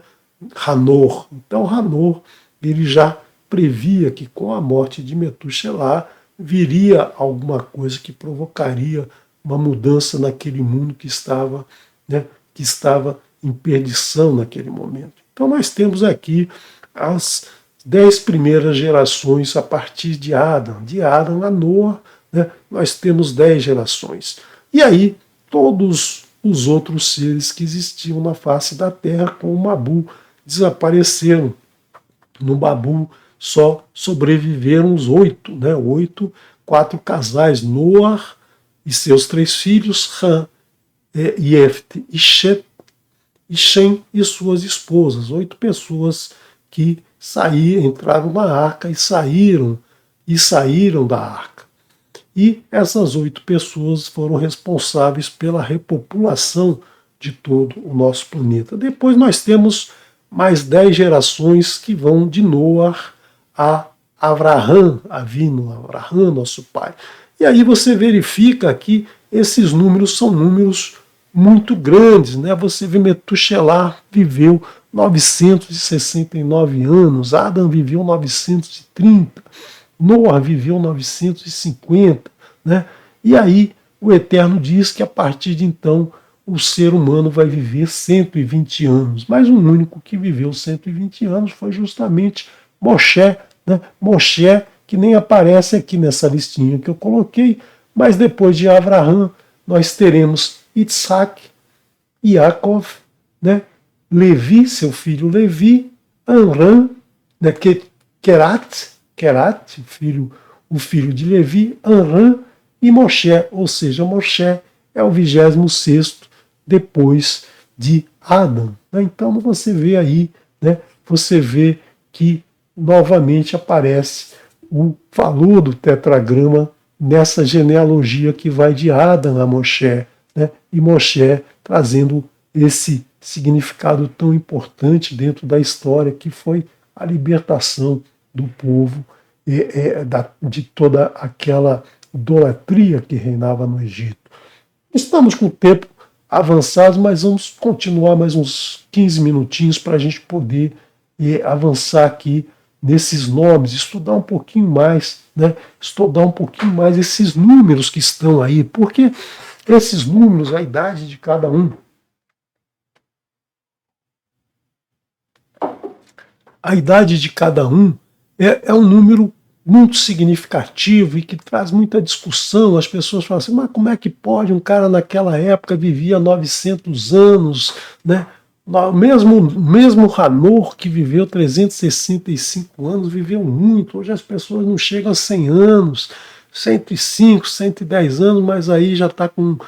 Hanor. Então Hanor, ele já previa que com a morte de Metushelá viria alguma coisa que provocaria uma mudança naquele mundo que estava, né, em perdição naquele momento. Então nós temos aqui as 10 primeiras gerações a partir de Adão a Noa, né, nós temos 10 gerações. E aí todos os outros seres que existiam na face da Terra com o Mabul desapareceram. No Mabul só sobreviveram os 8, né? 4 casais, Noar e seus 3 filhos, Ham, Yefte e Shet, e Shem e suas esposas. 8 pessoas que entraram na arca e saíram da arca. E essas 8 pessoas foram responsáveis pela repopulação de todo o nosso planeta. Depois nós temos mais 10 gerações que vão de Noar a Avraham, Avraham, nosso pai. E aí você verifica que esses números são números muito grandes, né? Você vê Metushelá viveu 969 anos, Adão viveu 930, Noar viveu 950, né? E aí o Eterno diz que a partir de então o ser humano vai viver 120 anos. Mas o único que viveu 120 anos foi justamente Moshe, né? Moshe, que nem aparece aqui nessa listinha que eu coloquei, mas depois de Avraham nós teremos Isaac, Yaakov, né? Levi, seu filho Levi, Amram, né? Kerat, o filho de Levi, Amram e Moshe, ou seja, Moshe é o 26º depois de Adão. Né? Então você vê aí, né? Você vê que novamente aparece o valor do tetragrama nessa genealogia que vai de Adão a Moshe, né? E Moshe trazendo esse significado tão importante dentro da história que foi a libertação do povo de toda aquela idolatria que reinava no Egito. Estamos com o tempo avançado, mas vamos continuar mais uns 15 minutinhos para a gente poder avançar aqui nesses nomes, estudar um pouquinho mais, né? Estudar um pouquinho mais esses números que estão aí, porque esses números, a idade de cada um, é um número muito significativo e que traz muita discussão. As pessoas falam assim, mas como é que pode um cara naquela época vivia 900 anos, né? Mesmo Hanor, que viveu 365 anos, viveu muito. Hoje as pessoas não chegam a 100 anos, 105, 110 anos, mas aí já está com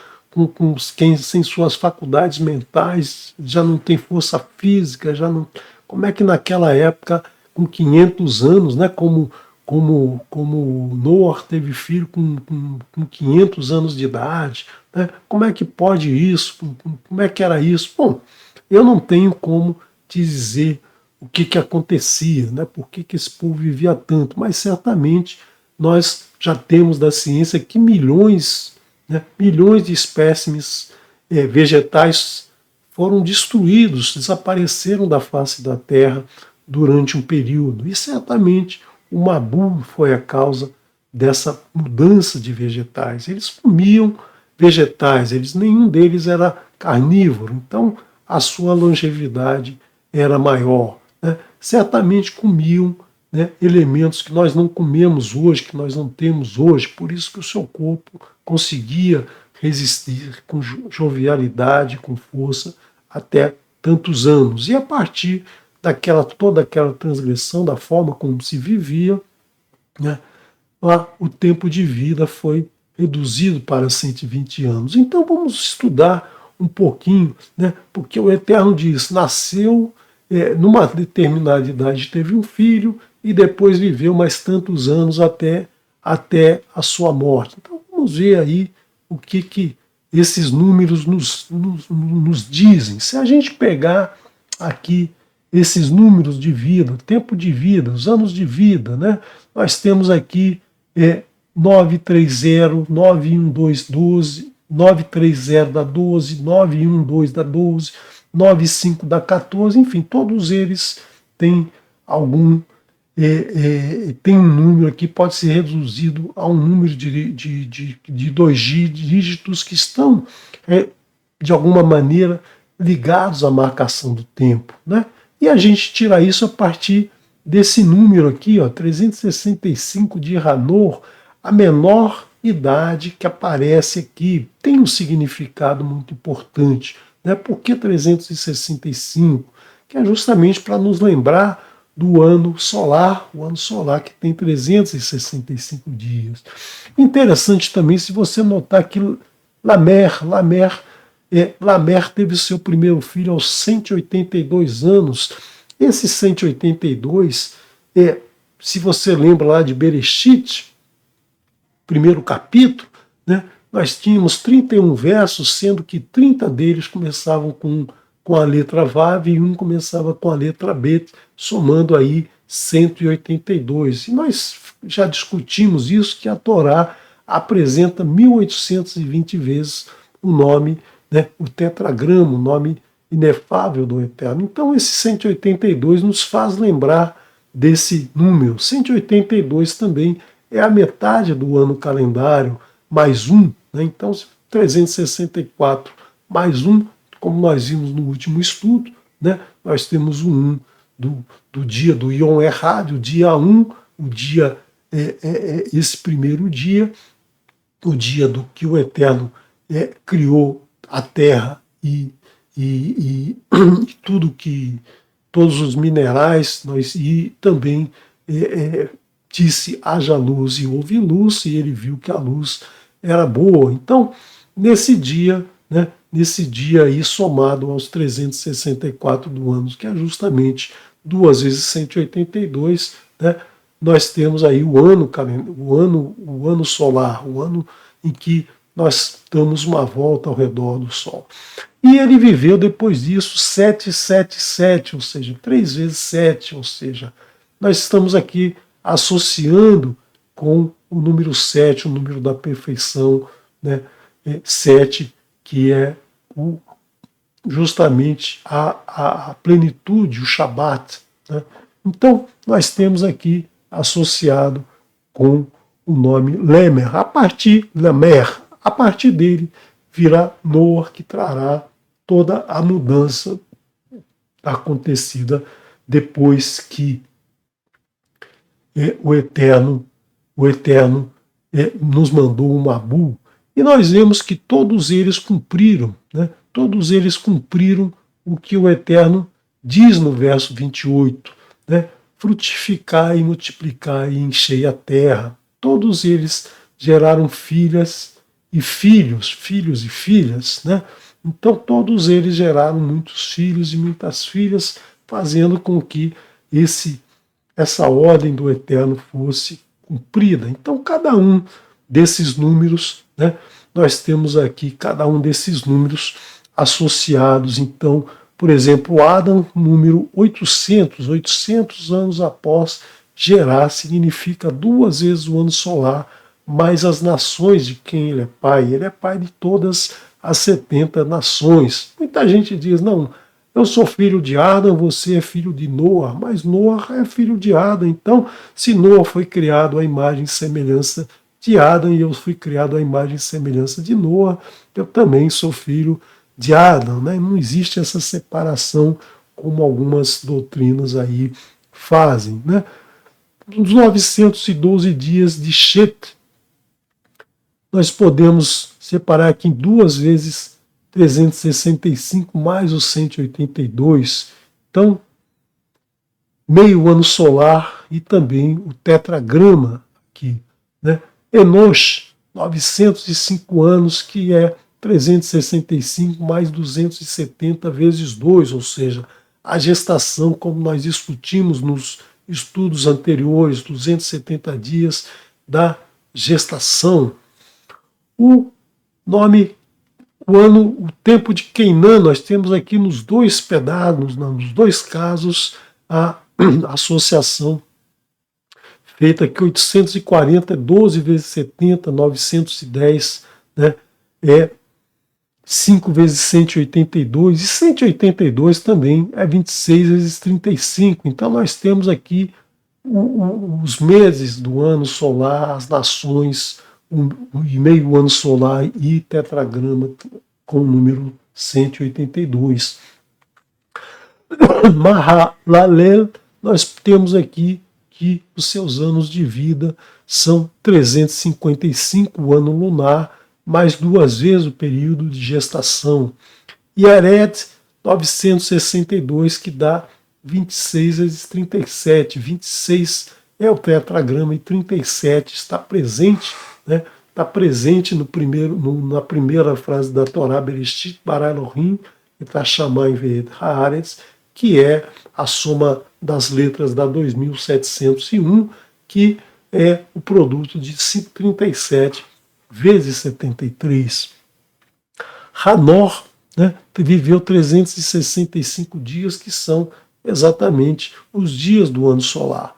quem sem suas faculdades mentais, já não tem força física, já não. Como é que naquela época, com 500 anos, né, como Noah teve filho com 500 anos de idade, né, como é que pode isso? Como é que era isso? Bom, eu não tenho como te dizer o que acontecia, né, por que esse povo vivia tanto, mas certamente nós já temos da ciência que milhões de espécimes vegetais foram destruídos, desapareceram da face da terra durante um período. E certamente o Mabu foi a causa dessa mudança de vegetais. Eles comiam vegetais, nenhum deles era carnívoro, então a sua longevidade era maior. Né? Certamente comiam, né, elementos que nós não comemos hoje, que nós não temos hoje, por isso que o seu corpo conseguia resistir com jovialidade, com força, até tantos anos. E a partir toda aquela transgressão, da forma como se vivia, né, o tempo de vida foi reduzido para 120 anos. Então vamos estudar um pouquinho, né, porque o Eterno diz, nasceu numa determinada idade, teve um filho, e depois viveu mais tantos anos até a sua morte. Então vamos ver aí o que esses números nos dizem. Se a gente pegar aqui esses números de vida, o tempo de vida, os anos de vida, né? Nós temos aqui 930, 912, 12, 930 dá 12, 912 dá 12, 95 dá 14, enfim, todos eles têm tem um número aqui, pode ser reduzido a um número de 2 dígitos que estão, de alguma maneira, ligados à marcação do tempo. Né? E a gente tira isso a partir desse número aqui, 365 de Hanor, a menor idade que aparece aqui. Tem um significado muito importante. Né? Por que 365? Que é justamente para nos lembrar do ano solar, o ano solar que tem 365 dias. Interessante também se você notar que Lamer teve seu primeiro filho aos 182 anos. Esse 182, se você lembra lá de Bereshit, primeiro capítulo, né, nós tínhamos 31 versos, sendo que 30 deles começavam com a letra Vav e um começava com a letra Bet, somando aí 182. E nós já discutimos isso, que a Torá apresenta 1820 vezes o nome, né, o tetragrama, o nome inefável do Eterno. Então esse 182 nos faz lembrar desse número. 182 também é a metade do ano calendário, mais um, né? Então 364 mais um, como nós vimos no último estudo, né? Nós temos o 1 do dia do Yom Errad, o dia 1, o dia, esse primeiro dia, o dia do que o Eterno criou a terra e todos os minerais, e também disse haja luz e houve luz, e ele viu que a luz era boa. Então, nesse dia, né, aí somado aos 364 do ano, que é justamente 2 vezes 182, né, nós temos aí o ano solar, o ano em que nós damos uma volta ao redor do Sol. E ele viveu depois disso 777, ou seja, 3 vezes 7, ou seja, nós estamos aqui associando com o número 7, o número da perfeição, né, 7, que é justamente a plenitude, o Shabat. Né? Então, nós temos aqui associado com o nome Lemer, a partir dele virá Noah, que trará toda a mudança acontecida depois que o Eterno nos mandou um Mabu. E nós vemos que todos eles cumpriram, né? Todos eles cumpriram o que o Eterno diz no verso 28, né? Frutificar e multiplicar e encher a terra. Todos eles geraram filhas e filhos e filhas, né? Então todos eles geraram muitos filhos e muitas filhas, fazendo com que essa ordem do Eterno fosse cumprida. Então cada um desses números, né, nós temos aqui cada um desses números associados. Então, por exemplo, Adam, número 800 anos após gerar, significa 2 vezes o ano solar, mais as nações de quem ele é pai. Ele é pai de todas as 70 nações. Muita gente diz, não, eu sou filho de Adão, você é filho de Noa, mas Noa é filho de Adão. Então, se Noa foi criado à imagem e semelhança de Adão e eu fui criado à imagem e semelhança de Noa, eu também sou filho de Adão. Né? Não existe essa separação como algumas doutrinas aí fazem. Né? Nos 912 dias de Shet, nós podemos separar aqui em 2 vezes 365 mais os 182. Então, meio ano solar e também o tetragrama aqui. Né? Enosh, 905 anos, que é 365 mais 270 vezes 2, ou seja, a gestação, como nós discutimos nos estudos anteriores, 270 dias da gestação. O nome, o tempo de Queinã, nós temos aqui nos dois pedaços, nos dois casos, a associação feita aqui, 840 é 12 vezes 70, 910, né, é 5 vezes 182, e 182 também é 26 vezes 35. Então nós temos aqui os meses do ano solar, as nações, e meio ano solar e tetragrama com o número 182. Mahalalel, nós temos aqui que os seus anos de vida são 355, o ano lunar, mais 2 vezes o período de gestação. E Yared, 962, que dá 26 vezes 37. 26 é o tetragrama e 37 está presente, né? Está presente na primeira frase da Torá, Bereshit bara Elohim et hashamayim ve'et haaretz, que é a soma das letras da 2701, que é o produto de 137 vezes 73. Hanor, né, viveu 365 dias, que são exatamente os dias do ano solar.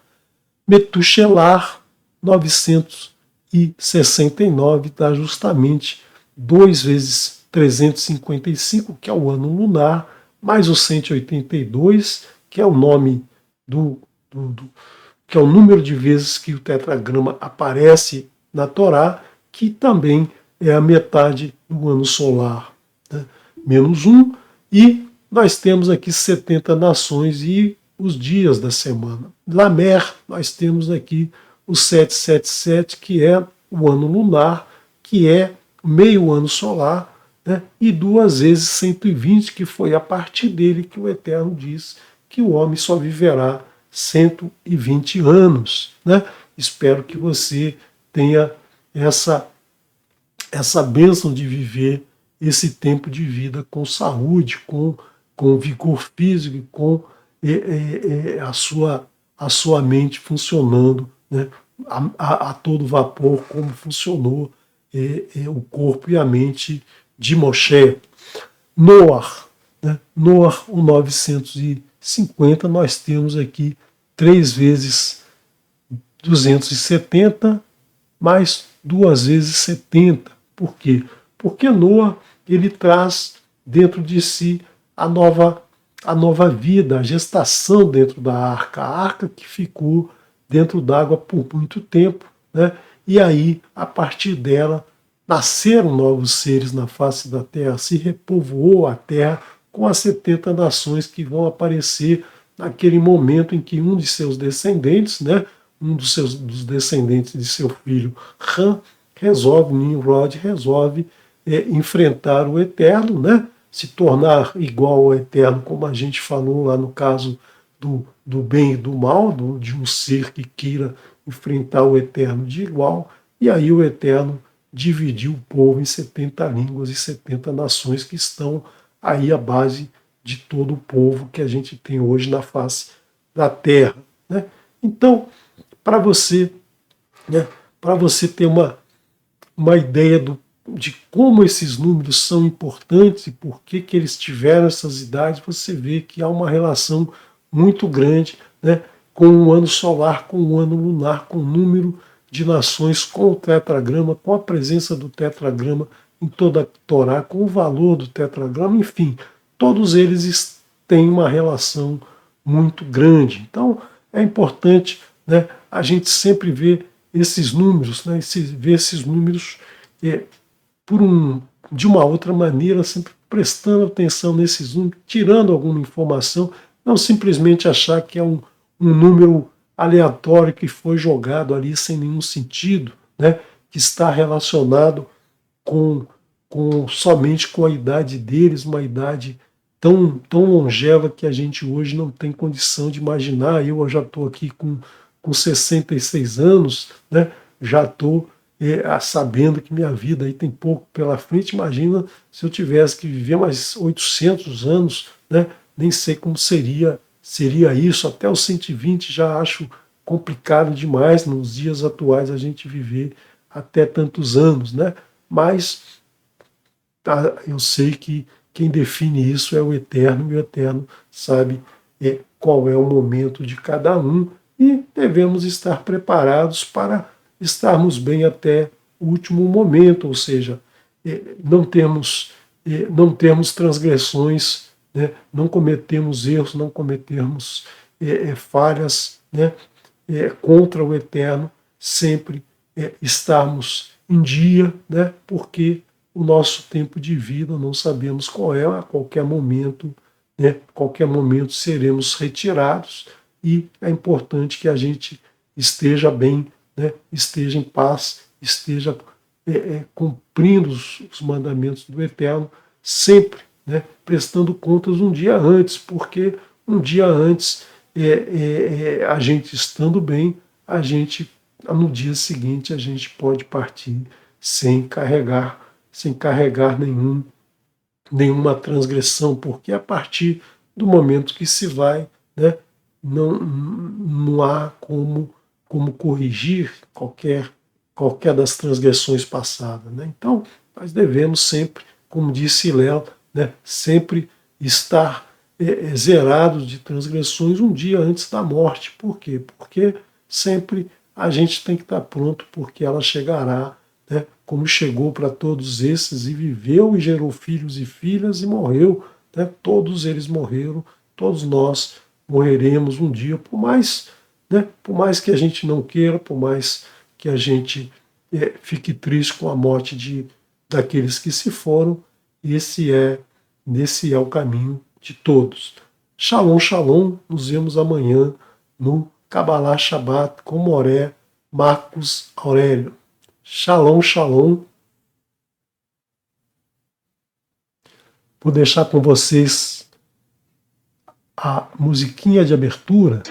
Metushelar, 969, dá justamente 2 vezes 355, que é o ano lunar, mais o 182, que é o nome que é o número de vezes que o tetragrama aparece na Torá, que também é a metade do ano solar, né? Menos 1, e nós temos aqui 70 nações e os dias da semana. Lamer, nós temos aqui o 777, que é o ano lunar, que é meio ano solar, né? E 2 vezes 120, que foi a partir dele que o Eterno diz que o homem só viverá 120 anos. Né? Espero que você tenha essa bênção de viver esse tempo de vida com saúde, com vigor físico, com a sua mente funcionando, né, a todo vapor, como funcionou o corpo e a mente de Moshe. Noar, né, Noar, o 950, nós temos aqui 3 vezes 270, mais 2 vezes 70. Por quê? Porque Noa, ele traz dentro de si a nova vida, a gestação dentro da arca, a arca que ficou dentro d'água por muito tempo, né? E aí, a partir dela, nasceram novos seres na face da terra, se repovoou a terra com as 70 nações que vão aparecer naquele momento em que um de seus descendentes, né, dos descendentes de seu filho Ram, Nimrod resolve enfrentar o Eterno, né, se tornar igual ao Eterno, como a gente falou lá no caso do bem e do mal, de um ser que queira enfrentar o Eterno de igual, e aí o Eterno dividiu o povo em 70 línguas e 70 nações, que estão aí à base de todo o povo que a gente tem hoje na face da terra. Né? Então, para você ter uma ideia de como esses números são importantes e por que eles tiveram essas idades, você vê que há uma relação muito grande, né, com o ano solar, com o ano lunar, com o número de nações, com o tetragrama, com a presença do tetragrama em toda a Torá, com o valor do tetragrama, enfim, todos eles têm uma relação muito grande. Então, é importante, né, a gente sempre ver esses números, né, ver esses números de uma outra maneira, sempre prestando atenção nesses números, tirando alguma informação, não simplesmente achar que é um número aleatório que foi jogado ali sem nenhum sentido, né, que está relacionado somente com a idade deles, uma idade tão longeva que a gente hoje não tem condição de imaginar. Eu já estou aqui com 66 anos, né, já estou sabendo que minha vida aí tem pouco pela frente. Imagina se eu tivesse que viver mais 800 anos, né, nem sei como seria isso. Até os 120 já acho complicado demais nos dias atuais a gente viver até tantos anos, né? Mas eu sei que quem define isso é o Eterno, e o Eterno sabe qual é o momento de cada um, e devemos estar preparados para estarmos bem até o último momento, ou seja, não termos transgressões, né, não cometemos erros, não cometermos falhas, né, contra o Eterno, sempre estarmos em dia, né, porque o nosso tempo de vida não sabemos qual é, a qualquer momento, né, qualquer momento seremos retirados, e é importante que a gente esteja bem, né, esteja em paz, esteja cumprindo os mandamentos do Eterno, sempre, né, prestando contas um dia antes, porque um dia antes, a gente estando bem, no dia seguinte a gente pode partir sem carregar nenhuma transgressão, porque a partir do momento que se vai, né, não há como corrigir qualquer das transgressões passadas, né? Então, nós devemos sempre, como disse Léo, né, sempre estar zerados de transgressões um dia antes da morte. Por quê? Porque sempre a gente tem que estar pronto, porque ela chegará, né, como chegou para todos esses, e viveu e gerou filhos e filhas e morreu, né? Todos eles morreram, todos nós morreremos um dia, por mais que a gente não queira, por mais que a gente fique triste com a morte daqueles que se foram. Esse é o caminho de todos. Shalom, shalom, nos vemos amanhã no Kabbalah Shabbat com Moré Marcos Aurélio. Shalom, shalom. Vou deixar com vocês a musiquinha de abertura.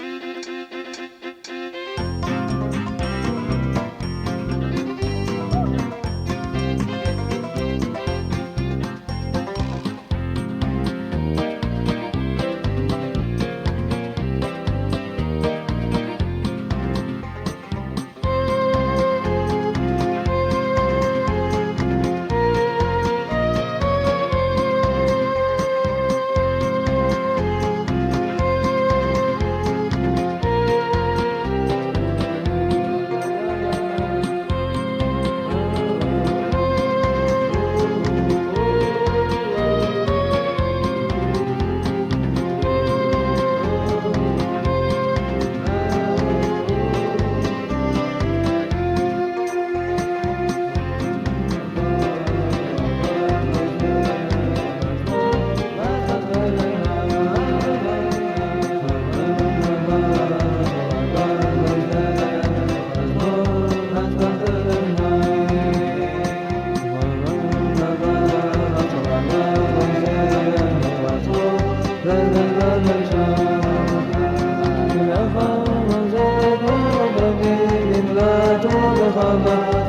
Baba